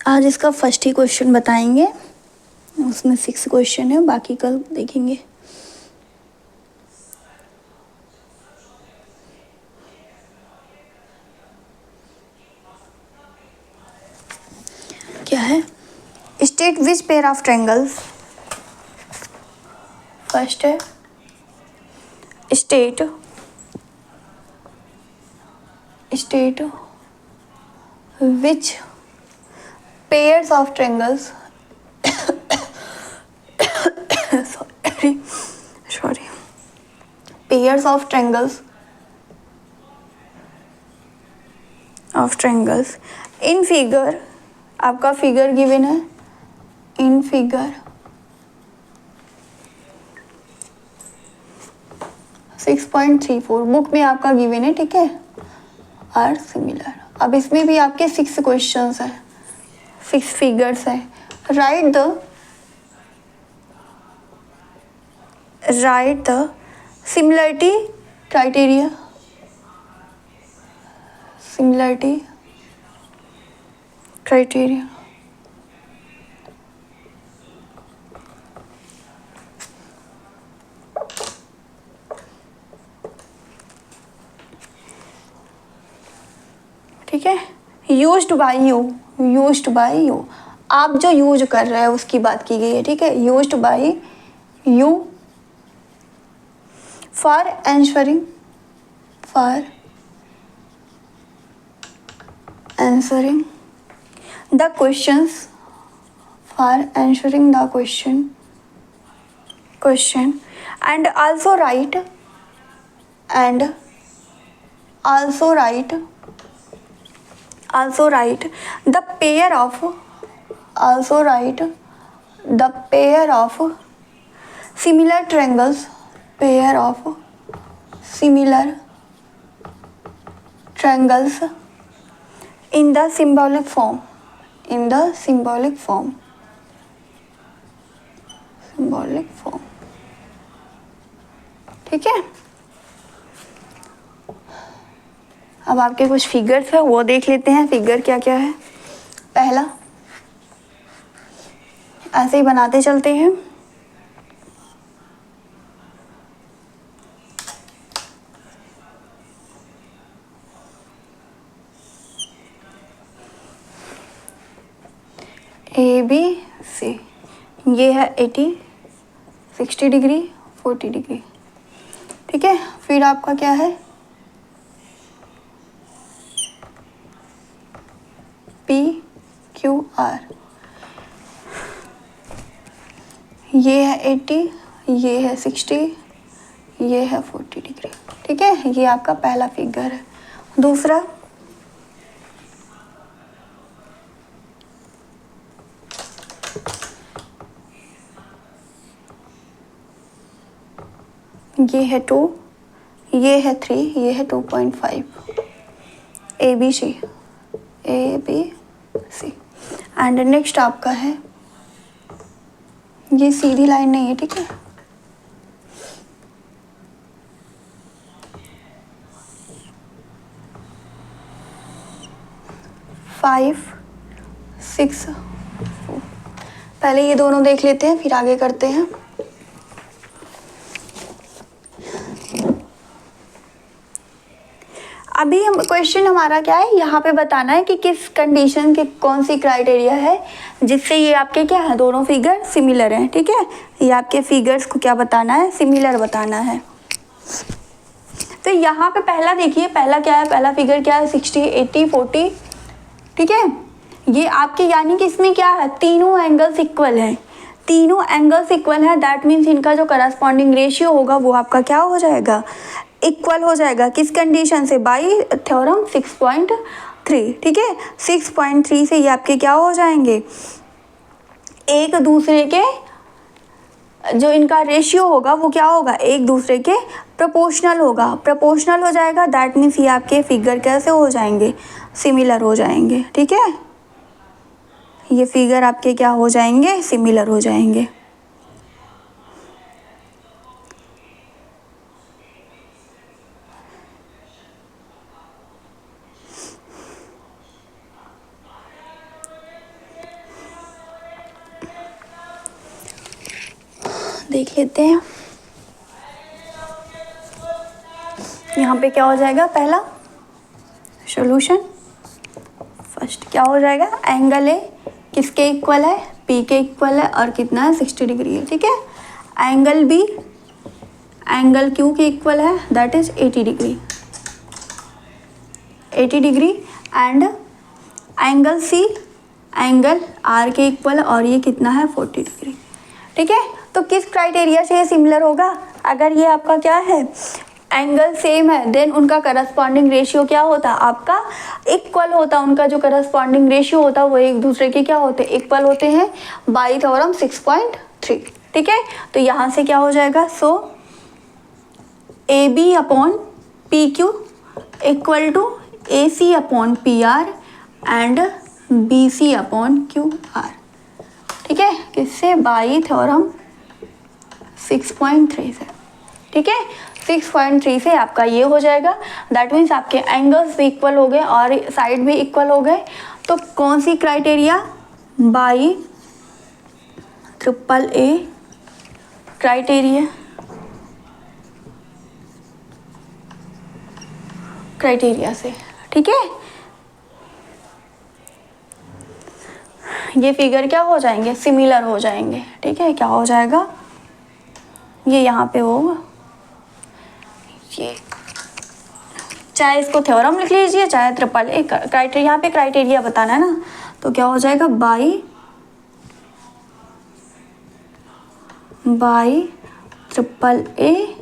आज इसका फर्स्ट ही क्वेश्चन बताएंगे, उसमें 6 क्वेश्चन है, बाकी कल देखेंगे। क्या है, state which pair of triangles, first है state which pairs of triangles sorry pairs of triangles in figure, आपका फिगर गिवन है, इन फिगर 6.34 बुक में आपका गिवन है। ठीक है, आर सिमिलर। अब इसमें भी आपके 6 क्वेश्चंस है, 6 फिगर्स है। राइट द सिमिलरिटी क्राइटेरिया, ठीक है, यूज्ड बाय यू, आप जो यूज कर रहे हैं उसकी बात की गई है। ठीक है, used by you for answering the questions, for answering the question and also write the pair of similar triangles in the symbolic form. ठीक है। अब आपके कुछ फिगर्स है वो देख लेते हैं। फिगर क्या क्या है। पहला ऐसे ही बनाते चलते हैं। ए बी सी, ये है 80, 60 डिग्री, 40 डिग्री। ठीक है। फिर आपका क्या है, पी क्यू आर, ये है 80, ये है 60, ये है 40 डिग्री। ठीक है। ये आपका पहला फिगर है। दूसरा ये है 2, ये है 3, ये है 2.5, A B C and next आपका है, ये सीधी लाइन नहीं है। ठीक है। फाइव, 6, 4। पहले ये दोनों देख लेते हैं फिर आगे करते हैं। अभी हम क्वेश्चन हमारा क्या है, यहाँ पे बताना है कि किस कंडीशन के कौन सी क्राइटेरिया है जिससे ये आपके क्या है, दोनों फिगर सिमिलर हैं। ठीक है। ये आपके फिगर्स को क्या बताना है, सिमिलर बताना है। तो यहाँ पे पहला देखिए, पहला क्या है, पहला फिगर क्या है, 60, 80, 40। ठीक है। ये आपके यानी कि इसमें क्या है, तीनों एंगल्स इक्वल हैं। तीनों एंगल्स इक्वल है, दैट मीन्स इनका जो करस्पॉन्डिंग रेशियो होगा वो आपका क्या हो जाएगा, इक्वल हो जाएगा। किस कंडीशन से, बाई थ्योरम 6.3। ठीक है। 6.3 से ये आपके क्या हो जाएंगे, एक दूसरे के जो इनका रेशियो होगा वो क्या होगा, एक दूसरे के प्रोपोर्शनल होगा। प्रोपोर्शनल हो जाएगा, दैट मीन्स ये आपके फिगर कैसे हो जाएंगे, सिमिलर हो जाएंगे। ठीक है। ये फिगर आपके क्या हो जाएंगे, सिमिलर हो जाएंगे। देख लेते हैं। यहाँ पे क्या हो जाएगा, पहला सॉल्यूशन फर्स्ट क्या हो जाएगा, एंगल ए किसके इक्वल है, पी के इक्वल है और कितना है, 60 डिग्री है। ठीक है। एंगल बी एंगल क्यू के इक्वल है, that is 80 degree, 80 degree. And angle C angle R के इक्वल है और ये कितना है, 40 डिग्री। ठीक है। तो किस क्राइटेरिया से ये सिमिलर होगा, अगर ये आपका क्या है, एंगल सेम है, देन उनका करस्पॉन्डिंग रेशियो क्या होता, आपका इक्वल होता। उनका जो करस्पॉन्डिंग रेशियो होता वो एक दूसरे के क्या होते, इक्वल होते हैं बाई थ्योरम 6.3। ठीक है। तो यहाँ से क्या हो जाएगा, so A B upon P Q equal to A C upon P R and B C upon Q R. ठीक है। किससे, बाई थ्योरम 6.3 से। ठीक है। 6.3 से आपका ये हो जाएगा, दैट मीन्स आपके एंगल्स भी इक्वल हो गए और साइड भी इक्वल हो गए। तो कौन सी criteria, by triple A criteria से। ठीक है। ये फिगर क्या हो जाएंगे, सिमिलर हो जाएंगे। ठीक है। क्या हो जाएगा, ये यहाँ पे होगा ये चाहे इसको थ्योरम लिख लीजिए चाहे ट्रिपल ए क्राइटेरिया, यहाँ पे क्राइटेरिया बताना है ना, तो क्या हो जाएगा by triple A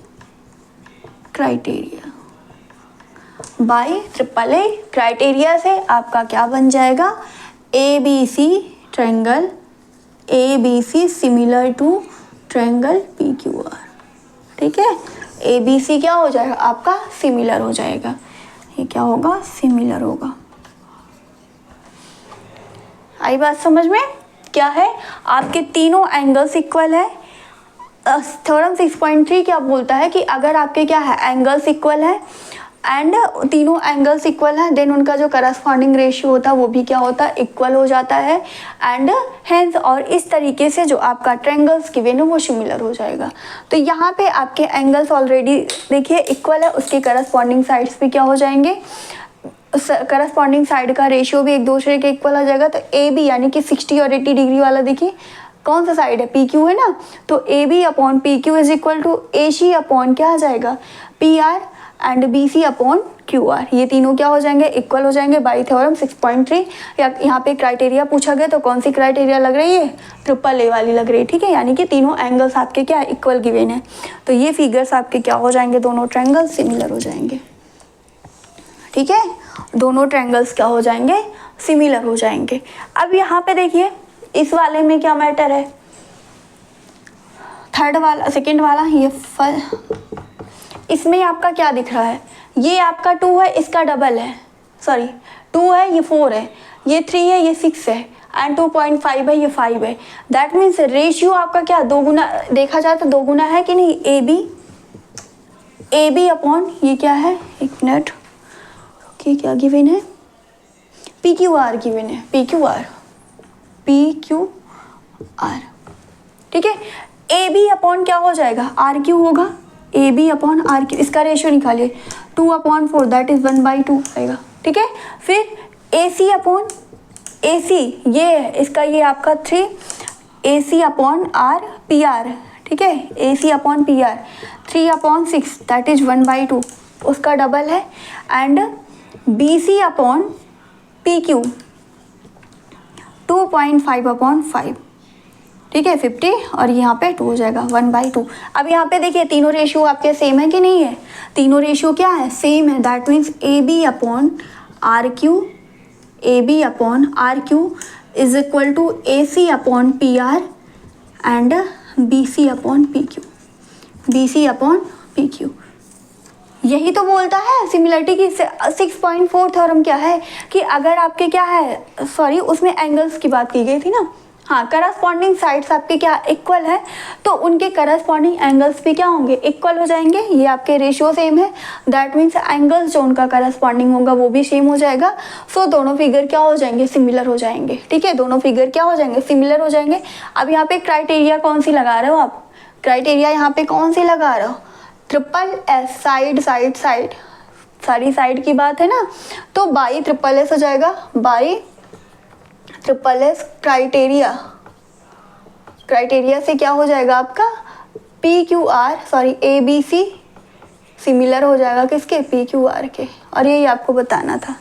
criteria, by triple A criteria से आपका क्या बन जाएगा, A B C triangle, A B C similar to triangle P Q R. ठीक है, ए बी सी क्या हो जाएगा आपका सिमिलर हो जाएगा, ये क्या होगा सिमिलर होगा। आई बात समझ में? क्या है आपके तीनों एंगल्स इक्वल है। थ्योरम 6.3 क्या बोलता है कि अगर आपके क्या है एंगल्स इक्वल है एंड तीनों एंगल्स इक्वल है देन उनका जो करस्पॉन्डिंग रेशियो होता है वो भी क्या होता है इक्वल हो जाता है एंड हेंस, और इस तरीके से जो आपका ट्रायंगल्स गिवन है वो सिमिलर हो जाएगा। तो यहाँ पे आपके एंगल्स ऑलरेडी देखिए इक्वल है, उसके करस्पॉन्डिंग साइड्स भी क्या हो जाएंगे, करस्पॉन्डिंग साइड का रेशियो भी एक दूसरे के इक्वल हो जाएगा। तो ए बी यानी कि 60 और 80 डिग्री वाला देखिए कौन सा साइड है पी क्यू है ना, तो A B upon P Q is equal to A C upon क्या आ जाएगा P R and B C upon Q R, ये तीनों क्या हो जाएंगे इक्वल हो जाएंगे बाई थ्योरम 6.3। या यहाँ पे क्राइटेरिया पूछा गया तो कौन सी क्राइटेरिया लग रही है, ट्रिपल ए वाली लग रही है। ठीक है, यानी कि तीनों एंगल्स आपके क्या इक्वल गिवन है, तो ये फिगर्स आपके क्या हो जाएंगे, दोनों ट्रायंगल्स सिमिलर हो जाएंगे। ठीक है, दोनों ट्रायंगल्स क्या हो जाएंगे सिमिलर हो जाएंगे। अब यहाँ पे देखिए इस वाले में क्या मैटर है, थर्ड वाला सेकंड वाला ये इसमें आपका क्या दिख रहा है, ये आपका 2 है इसका डबल है, सॉरी 2 है ये 4 है, ये 3 है ये 6 है एंड 2.5 है ये 5 है। दैट मीन्स रेशियो आपका क्या दो गुना, देखा जाए तो दो गुना है कि नहीं, ए बी अपॉन ये क्या है एक मिनट ओके क्या गिवन है पी क्यू आर गिवन है, पी क्यू आर। ठीक है, ए बी अपॉन क्या हो जाएगा आर क्यू होगा, A B upon R Q, इसका रेशियो निकालिए 2/4 दैट इज 1/2 आएगा। ठीक है, फिर ए सी अपॉन ए सी ये है इसका, ये आपका 3 A C upon R P R. ठीक है, A C upon P R 3/6 that is 1/2 उसका डबल है and B C upon P Q 2.5/5। ठीक है 50 और यहाँ पे 2 हो जाएगा 1/2। अब यहाँ पे देखिए तीनों रेशियो आपके सेम है कि नहीं है, तीनों रेशियो क्या है सेम है। That means A B upon R Q is equal to A C upon P R and B C upon P Q. यही तो बोलता है सिमिलरिटी की 6.4 थ्योरम क्या है कि अगर आपके क्या है, सॉरी उसमें एंगल्स की बात की गई थी ना, हाँ करस्पॉन्डिंग साइड्स आपके क्या इक्वल है तो उनके करस्पॉन्डिंग एंगल्स भी क्या होंगे इक्वल हो जाएंगे। ये आपके रेशियो सेम है, दैट मीन्स एंगल्स जो उनका करस्पॉन्डिंग होगा वो भी सेम हो जाएगा। सो दोनों फिगर क्या हो जाएंगे सिमिलर हो जाएंगे। ठीक है, दोनों फिगर क्या हो जाएंगे सिमिलर हो जाएंगे। अब यहाँ पे क्राइटेरिया कौन सी लगा रहे हो आप, क्राइटेरिया यहाँ पे कौन सी लगा रहे हो, ट्रिपल एस साइड सारी साइड की बात है ना, तो बाई ट्रिपल एस हो जाएगा, बाई ट्रिपल एस क्राइटेरिया से क्या हो जाएगा आपका P Q R sorry A B C similar हो जाएगा किसके पी क्यू आर के, और यही आपको बताना था।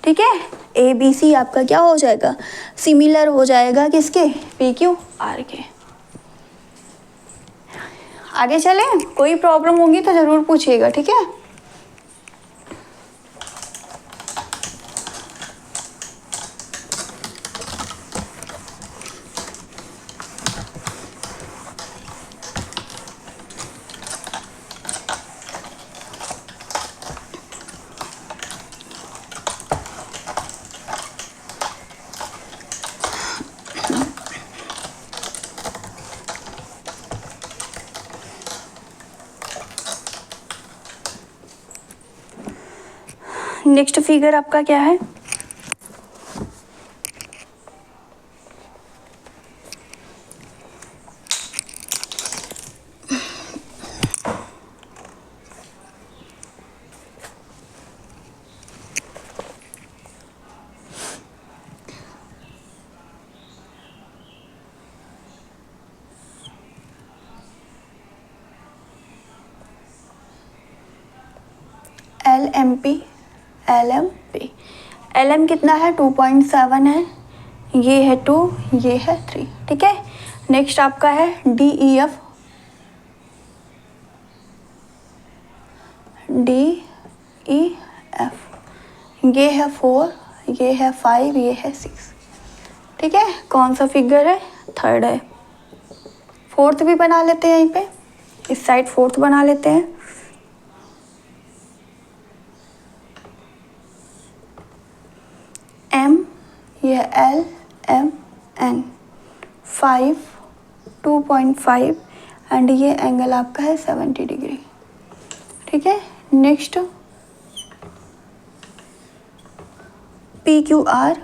ठीक है, ए बी सी आपका क्या हो जाएगा सिमिलर हो जाएगा किसके पी क्यू आर के। आगे चले, कोई प्रॉब्लम होगी तो ज़रूर पूछिएगा। ठीक है, नेक्स्ट फिगर आपका क्या है, एल एम कितना है 2.7 है, ये है 2, ये है 3, ठीक है। नेक्स्ट आपका है डी ई एफ, ये है 4, ये है 5, ये है 6, ठीक है। कौन सा फिगर है? थर्ड है। फोर्थ भी बना लेते हैं, यहीं पे इस साइड फोर्थ बना लेते हैं। एम, ये एल एम एन, 5, 2.5 एंड ये एंगल आपका है 70 डिग्री, ठीक है। नेक्स्ट पी क्यू आर,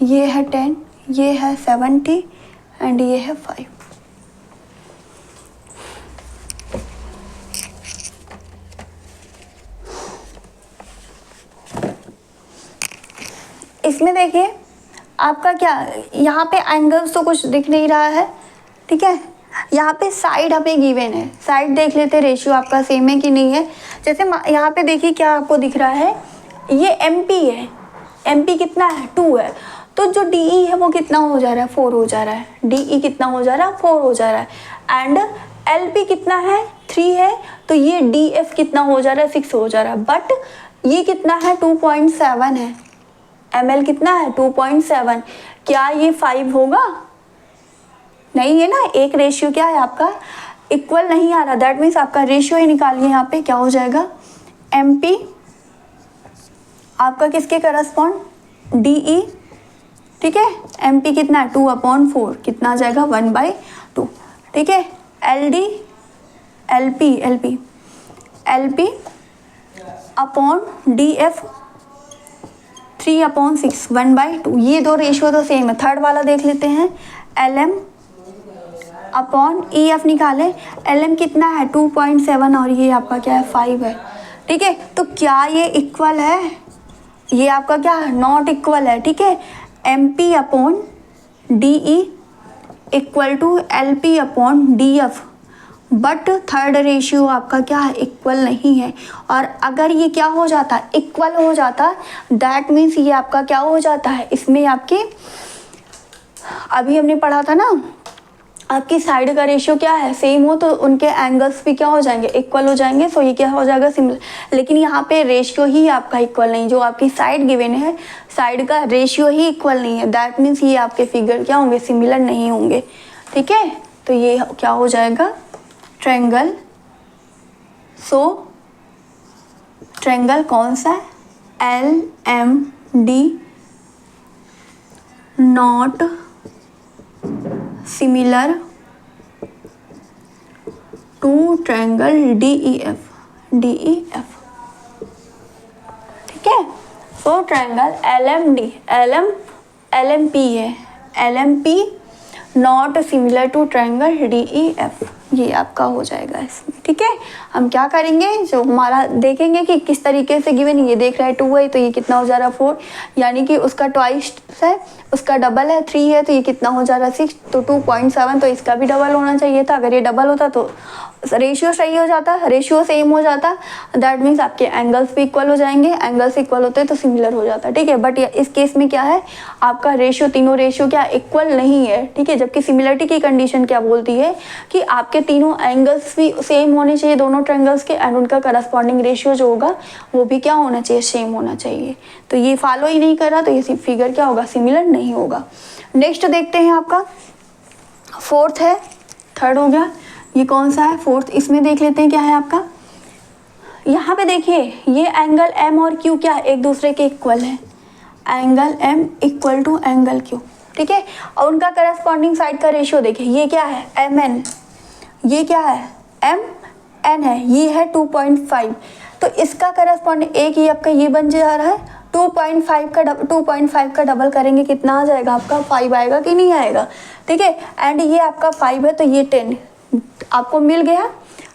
ये है 10, ये है 70 एंड ये है 5। इसमें देखिए आपका क्या, यहाँ पे एंगल्स तो कुछ दिख नहीं रहा है, ठीक है। यहाँ पे साइड हमें गिवन है, साइड देख लेते हैं रेशियो आपका सेम है कि नहीं है। जैसे यहाँ पे देखिए क्या आपको दिख रहा है, ये एम पी है, एम पी कितना है 2 है, तो जो डी ई है वो कितना हो जा रहा है 4 हो जा रहा है, डी ई कितना हो जा रहा है 4 हो जा रहा है। एंड एल पी कितना है 3 है, तो ये डी एफ कितना हो जा रहा है 6 हो जा रहा है। बट ये कितना है 2.7 है, एम एल कितना है 2.7, क्या ये 5 होगा? नहीं है ना, एक रेशियो क्या है आपका इक्वल नहीं आ रहा, दैट मीन्स आपका रेशियो ही निकालिए। यहाँ पे क्या हो जाएगा, एम पी आपका किसके करस्पॉन्ड, डी ई, ठीक है। एम पी कितना है 2/4, कितना आ जाएगा 1/2, ठीक है। L D, L P, L P upon D F 3/6, 1/2, ये दो रेशियो तो सेम है। थर्ड वाला देख लेते हैं, L M upon E F निकाले, एल एम कितना है 2.7 और ये आपका क्या है 5 है, ठीक है। तो क्या ये इक्वल है? ये आपका क्या है नॉट इक्वल है, ठीक है। M P upon D E equal to L P upon D F, but third ratio आपका क्या है इक्वल नहीं है। और अगर ये क्या हो जाता है इक्वल हो जाता, दैट मीन्स ये आपका क्या हो जाता है, इसमें आपके अभी हमने पढ़ा था ना, आपकी साइड का रेशियो क्या है सेम हो तो उनके एंगल्स भी क्या हो जाएंगे इक्वल हो जाएंगे, सो ये क्या हो जाएगा सिमिलर। लेकिन यहाँ पे रेशियो ही आपका इक्वल नहीं, जो आपकी साइड गिवन है साइड का रेशियो ही इक्वल नहीं है, दैट मीन्स ये आपके फिगर क्या होंगे सिमिलर नहीं होंगे, ठीक है। तो ये क्या हो जाएगा ट्रायंगल। सो ट्रायंगल कौन सा है, L M D not similar to triangle D E F, ठीक है। So triangle L M D, L M P है, L M P not similar to triangle D E F, ये आपका हो जाएगा इसमें, ठीक है। हम क्या करेंगे, जो हमारा देखेंगे कि किस तरीके से गिवन, ये देख रहा है 2 है तो ये कितना हो जा रहा है 4, यानी कि उसका ट्वाइस है, उसका डबल है 3 है तो ये कितना हो जा रहा है 6, तो 2.7, तो इसका भी डबल होना चाहिए था। अगर ये डबल होता तो रेशियो सही हो जाता, रेशियो सेम हो जाता, दैट मीन्स आपके एंगल्स भी इक्वल हो जाएंगे, एंगल्स इक्वल होते तो सिमिलर हो जाता, ठीक है। बट इस केस में क्या है आपका रेशियो, तीनों रेशियो क्या इक्वल नहीं है, ठीक है। जबकि सिमिलरिटी की कंडीशन क्या बोलती है कि आपके तीनों एंगल्स भी सेम होने चाहिए दोनों ट्रायंगल्स के, एंड उनका करस्पॉन्डिंग रेशियो जो होगा वो भी क्या होना चाहिए सेम होना चाहिए। तो ये फॉलो ही नहीं कर रहा तो ये फिगर क्या होगा सिमिलर नहीं होगा। नेक्स्ट देखते हैं आपका फोर्थ है, थर्ड हो गया, ये कौन सा है फोर्थ, इसमें देख लेते हैं क्या है आपका। यहाँ पे देखिए ये एंगल एम और क्यू क्या है एक दूसरे के इक्वल है, angle M equal to angle Q, ठीक है। और उनका करस्पॉन्डिंग साइड का रेशियो देखिए, ये क्या है एम एन, ये क्या है एम एन है, ये है 2.5, तो इसका करस्पॉन्डिंग एक ही आपका ये बन जा रहा है 2.5 का डबल करेंगे कितना आ जाएगा आपका 5 आएगा कि नहीं आएगा, ठीक है। एंड ये आपका 5 है तो ये 10 आपको मिल गया।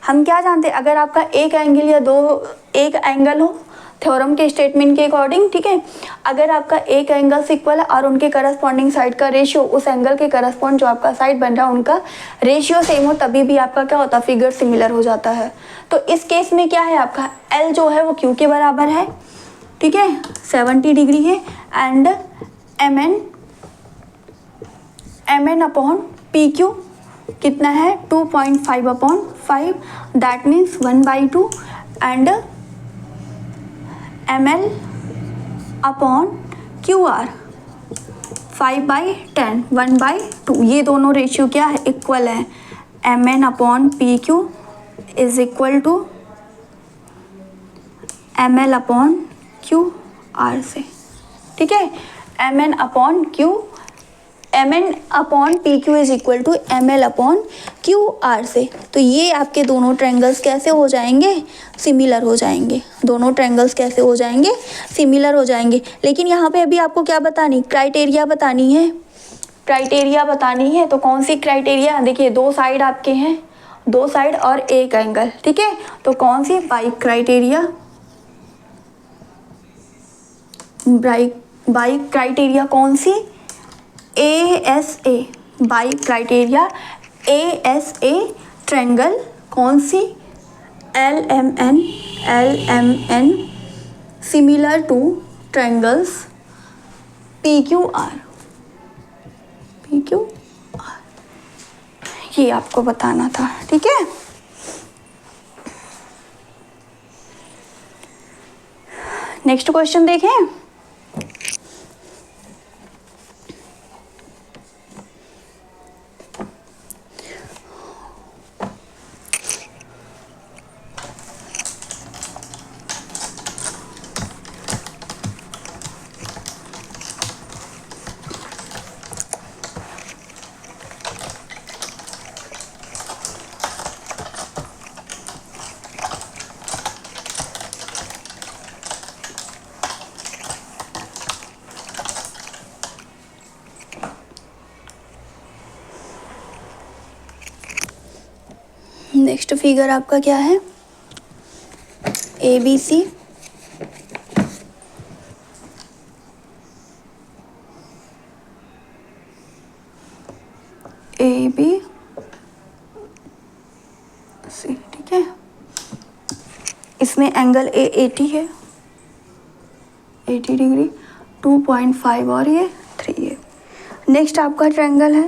हम क्या जानते हैं, अगर आपका एक एंगल या एक एंगल हो थ्योरम के स्टेटमेंट के अकॉर्डिंग, ठीक है। अगर आपका एक एंगल इक्वल है और उनके करस्पॉन्डिंग साइड का रेशियो उस एंगल के करस्पॉन्ड जो आपका साइड बन रहा है उनका रेशियो सेम हो, तभी भी आपका क्या होता है, फिगर सिमिलर हो जाता है। तो इस केस में क्या है, आपका एल जो है वो क्यू के बराबर है, ठीक है, 70 डिग्री है, and M N upon P Q कितना है, 2.5 upon 5, that means 1/2, and M L upon Q R 5/10, 1/2। ये दोनों रेशियो क्या है, इक्वल है। M N upon P Q is equal to M L upon Q R से, ठीक है। M N upon P Q is equal to M L upon Q R से। तो ये आपके दोनों ट्रायंगल्स कैसे हो जाएंगे, सिमिलर हो जाएंगे। दोनों ट्रायंगल्स कैसे हो जाएंगे, सिमिलर हो जाएंगे। लेकिन यहाँ पे अभी आपको क्या बतानी, क्राइटेरिया बतानी है। क्राइटेरिया बतानी है, तो कौन सी क्राइटेरिया, देखिए दो साइड आपके हैं, दो साइड और एक एंगल, ठीक है। तो कौन सी, बाई क्राइटेरिया, बाई क्राइटेरिया कौन सी, ASA, by criteria ASA triangle, कौन सी, LMN similar two triangles PQR। ये आपको बताना था, ठीक है। नेक्स्ट क्वेश्चन देखें। नेक्स्ट फिगर आपका क्या है, ABC, ठीक है। इसमें एंगल A 80 है, 80 डिग्री, 2.5 और ये 3 है। नेक्स्ट आपका ट्रायंगल है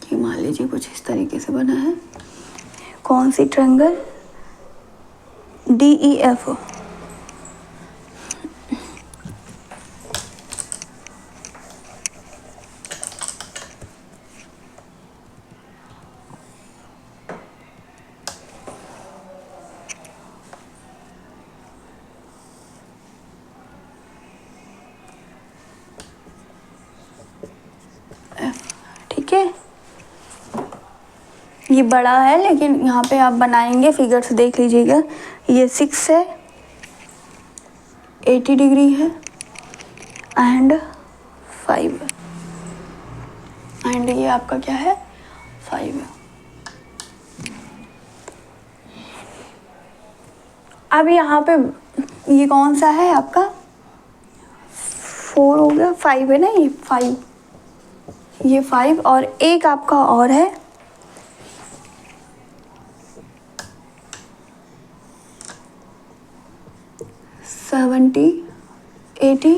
कि मान लीजिए कुछ इस तरीके से बना है। कौन सी ट्रायंगल, DEF, ठीक है। ये बड़ा है, लेकिन यहाँ पे आप बनाएंगे फिगर्स देख लीजिएगा। ये 6 है, 80 डिग्री है, एंड 5 है, एंड ये आपका क्या है, 5 है। अब यहाँ पे ये कौन सा है आपका, 4 हो गया, 5 है ना, ये 5, ये 5, और एक आपका और है, सेवेंटी 80,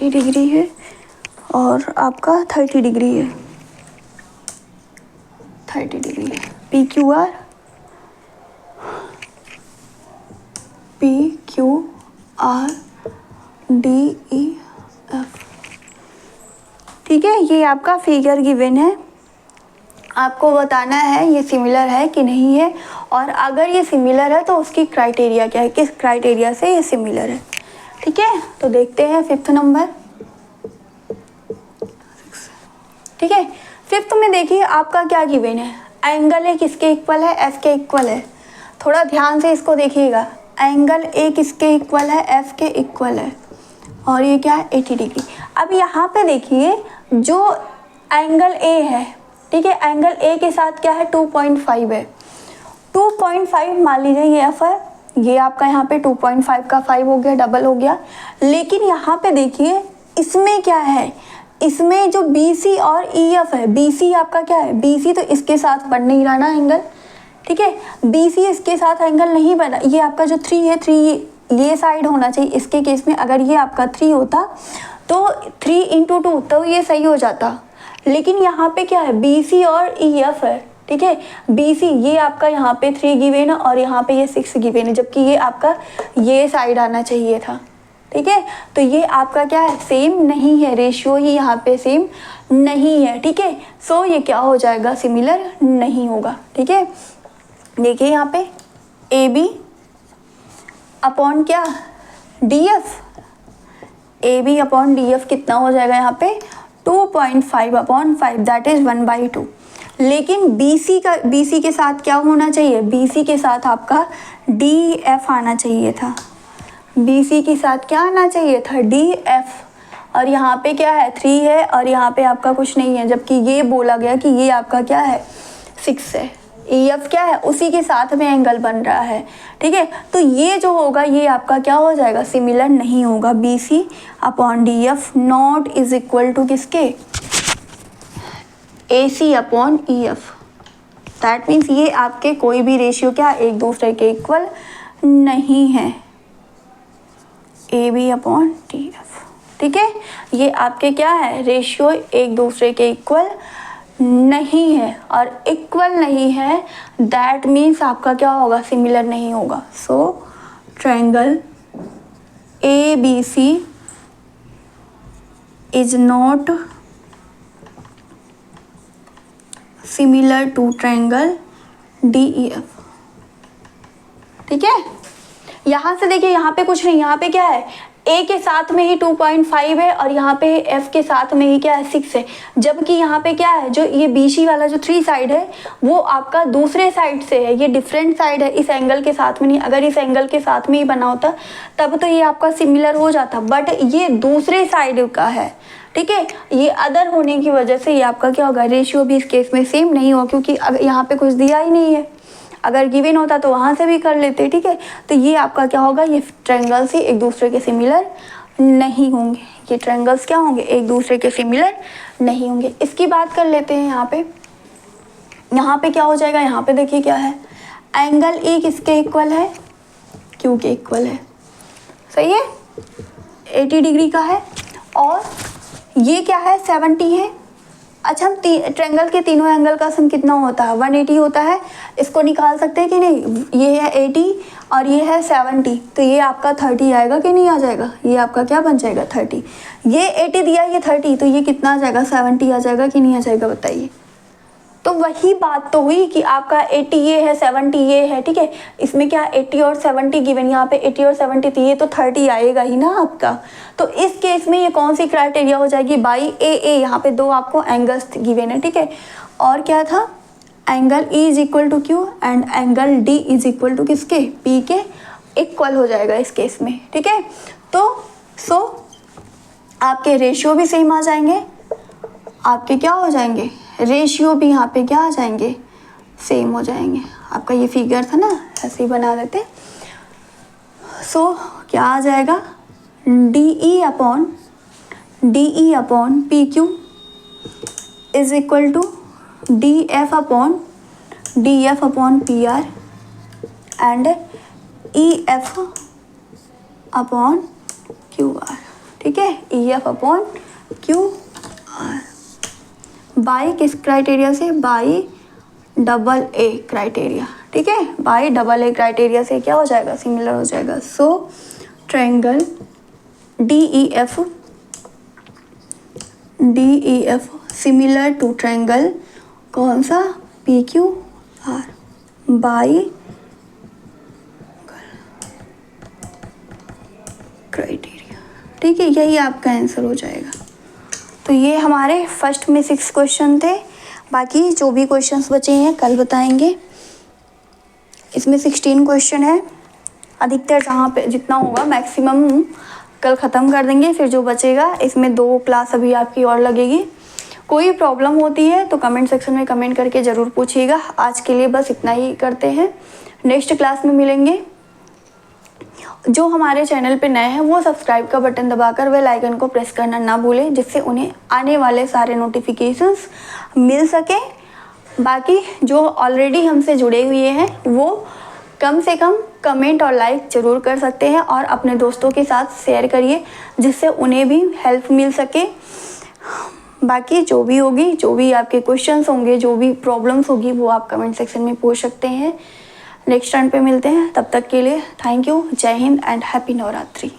डिग्री है, और आपका 30 डिग्री है, 30 डिग्री है। PQR DEF, ठीक है। ये आपका फिगर गिवन है, आपको बताना है ये सिमिलर है कि नहीं है, और अगर ये सिमिलर है तो उसकी क्राइटेरिया क्या है, किस क्राइटेरिया से ये सिमिलर है, ठीक है। तो देखते हैं 5th नंबर, ठीक है। फिफ्थ में देखिए आपका क्या गिवन है, एंगल ए किसके इक्वल है, एफ के इक्वल है। थोड़ा ध्यान से इसको देखिएगा, एंगल ए किसके इक्वल है, एफ के इक्वल है, और ये क्या है 80 डिग्री। अब यहाँ पे देखिए जो एंगल ए है, ठीक है, एंगल ए के साथ क्या है 2.5 है, 2.5 मान लीजिए ये एफ है, ये आपका यहाँ पे 2.5 का 5 हो गया, डबल हो गया। लेकिन यहाँ पे देखिए इसमें क्या है, इसमें जो BC और EF है, BC आपका क्या है, BC तो इसके साथ बन नहीं रहा ना एंगल, ठीक है, BC इसके साथ एंगल नहीं बना। ये आपका जो 3 है, 3 ये साइड होना चाहिए। इसके केस में अगर ये आपका 3 होता तो 3 × 2 तो ये सही हो जाता। लेकिन यहाँ पे क्या है, BC और EF है, ठीक है, BC ये आपका यहाँ पे 3 गिवन है और यहाँ पे ये 6 गिवन है, जबकि ये आपका ये साइड आना चाहिए था, ठीक है। तो ये आपका क्या है, सेम नहीं है, रेशियो ही यहाँ पे सेम नहीं है, ठीक है। सो ये क्या हो जाएगा, सिमिलर नहीं होगा, ठीक है। देखिए यहाँ पे AB अपॉन क्या DF, AB अपॉन DF कितना हो जाएगा यहाँ पे 2.5/5, दैट इज 1/2। लेकिन BC के साथ क्या होना चाहिए, BC के साथ आपका DF आना चाहिए था, BC के साथ क्या आना चाहिए था, DF। और यहाँ पे क्या है 3 है और यहाँ पे आपका कुछ नहीं है, जबकि ये बोला गया कि ये आपका क्या है 6 है। EF क्या है, उसी के साथ में एंगल बन रहा है, ठीक है। तो ये जो होगा ये आपका क्या हो जाएगा, सिमिलर नहीं होगा। BC upon DF not is equal to किसके, AC upon EF। That means ये आपके कोई भी रेशियो क्या एक दूसरे के इक्वल नहीं है, AB अपॉन DF, ठीक है। ये आपके क्या है, रेशियो एक दूसरे के इक्वल नहीं है, और इक्वल नहीं है दैट मीन्स आपका क्या होगा, सिमिलर नहीं होगा। So triangle ABC is not similar to triangle DEF, ठीक है। यहाँ से देखिए यहाँ पे कुछ नहीं, यहाँ पे क्या है A के साथ में ही 2.5 है और यहाँ पे F के साथ में ही क्या है 6 है, जबकि यहाँ पे क्या है जो ये BC वाला जो 3 साइड है वो आपका दूसरे साइड से है, ये डिफरेंट साइड है, इस एंगल के साथ में नहीं। अगर इस एंगल के साथ में ही बना होता तब तो ये आपका सिमिलर हो जाता, बट ये दूसरे साइड का है, ठीक है। ये अदर होने की वजह से ये आपका क्या होगा, रेशियो भी इस केस में सेम नहीं होगा, क्योंकि यहाँ पे कुछ दिया ही नहीं है। अगर गिवन होता तो वहाँ से भी कर लेते, ठीक है। तो ये आपका क्या होगा, ये ट्रायंगल्स ही एक दूसरे के सिमिलर नहीं होंगे, ये ट्रायंगल्स क्या होंगे, एक दूसरे के सिमिलर नहीं होंगे। इसकी बात कर लेते हैं यहाँ पे, यहाँ पे क्या हो जाएगा, यहाँ पे देखिए क्या है, एंगल E किसके इक्वल है, Q के इक्वल है, सही है, 80 डिग्री का है, और ये क्या है 70 है। अच्छा, हम ट्रायंगल के तीनों एंगल का सम कितना होता है, 180 होता है, इसको निकाल सकते हैं कि नहीं। ये है 80 और ये है 70, तो ये आपका 30 आएगा कि नहीं आ जाएगा, ये आपका क्या बन जाएगा 30। ये 80 दिया, ये 30, तो ये कितना आ जाएगा 70 आ जाएगा कि नहीं आ जाएगा, बताइए। तो वही बात तो हुई कि आपका 80 ये है, 70 ये है, ठीक है। इसमें क्या 80 और 70 गिवन, यहाँ पे 80 और 70 तो ये तो 30 आएगा ही ना आपका। तो इस केस में ये कौन सी क्राइटेरिया हो जाएगी, बाई AA। यहाँ पे दो आपको एंगल्स गिवन है, ठीक है। और क्या था, angle E is equal to Q and angle D is equal to किसके, P के इक्वल हो जाएगा इस केस में, ठीक है। तो सो आपके रेशियो भी सेम आ जाएंगे, आपके क्या हो जाएंगे, रेशियो भी यहाँ पे क्या आ जाएंगे, सेम हो जाएंगे। आपका ये फिगर था ना, ऐसे ही बना देते। सो क्या आ जाएगा, DE upon PQ is equal to DF upon PR and EF upon QR, ठीक है, EF अपॉन QR बाई किस क्राइटेरिया से, बाई AA क्राइटेरिया, ठीक है। बाई AA क्राइटेरिया से क्या हो जाएगा, सिमिलर हो जाएगा। So triangle DEF similar to triangle कौन सा, PQR बाई क्राइटेरिया, ठीक है। यही आपका आंसर हो जाएगा। तो ये हमारे फर्स्ट में 6 क्वेश्चन थे, बाकी जो भी क्वेश्चंस बचे हैं कल बताएंगे। इसमें 16 क्वेश्चन है, अधिकतर जहाँ पे जितना होगा मैक्सिमम कल ख़त्म कर देंगे, फिर जो बचेगा इसमें 2 क्लास अभी आपकी और लगेगी। कोई प्रॉब्लम होती है तो कमेंट सेक्शन में कमेंट करके ज़रूर पूछिएगा। आज के लिए बस इतना ही करते हैं, नेक्स्ट क्लास में मिलेंगे। जो हमारे चैनल पे नए हैं वो सब्सक्राइब का बटन दबाकर बेल आइकन को प्रेस करना ना भूलें, जिससे उन्हें आने वाले सारे नोटिफिकेशंस मिल सके। बाकी जो ऑलरेडी हमसे जुड़े हुए हैं वो कम से कम कमेंट और लाइक ज़रूर कर सकते हैं और अपने दोस्तों के साथ शेयर करिए, जिससे उन्हें भी हेल्प मिल सके। बाकी जो भी होगी, जो भी आपके क्वेश्चंस होंगे, जो भी प्रॉब्लम्स होगी वो आप कमेंट सेक्शन में पूछ सकते हैं। नेक्स्ट टर्न पे मिलते हैं, तब तक के लिए थैंक यू, जय हिंद एंड हैप्पी नवरात्रि।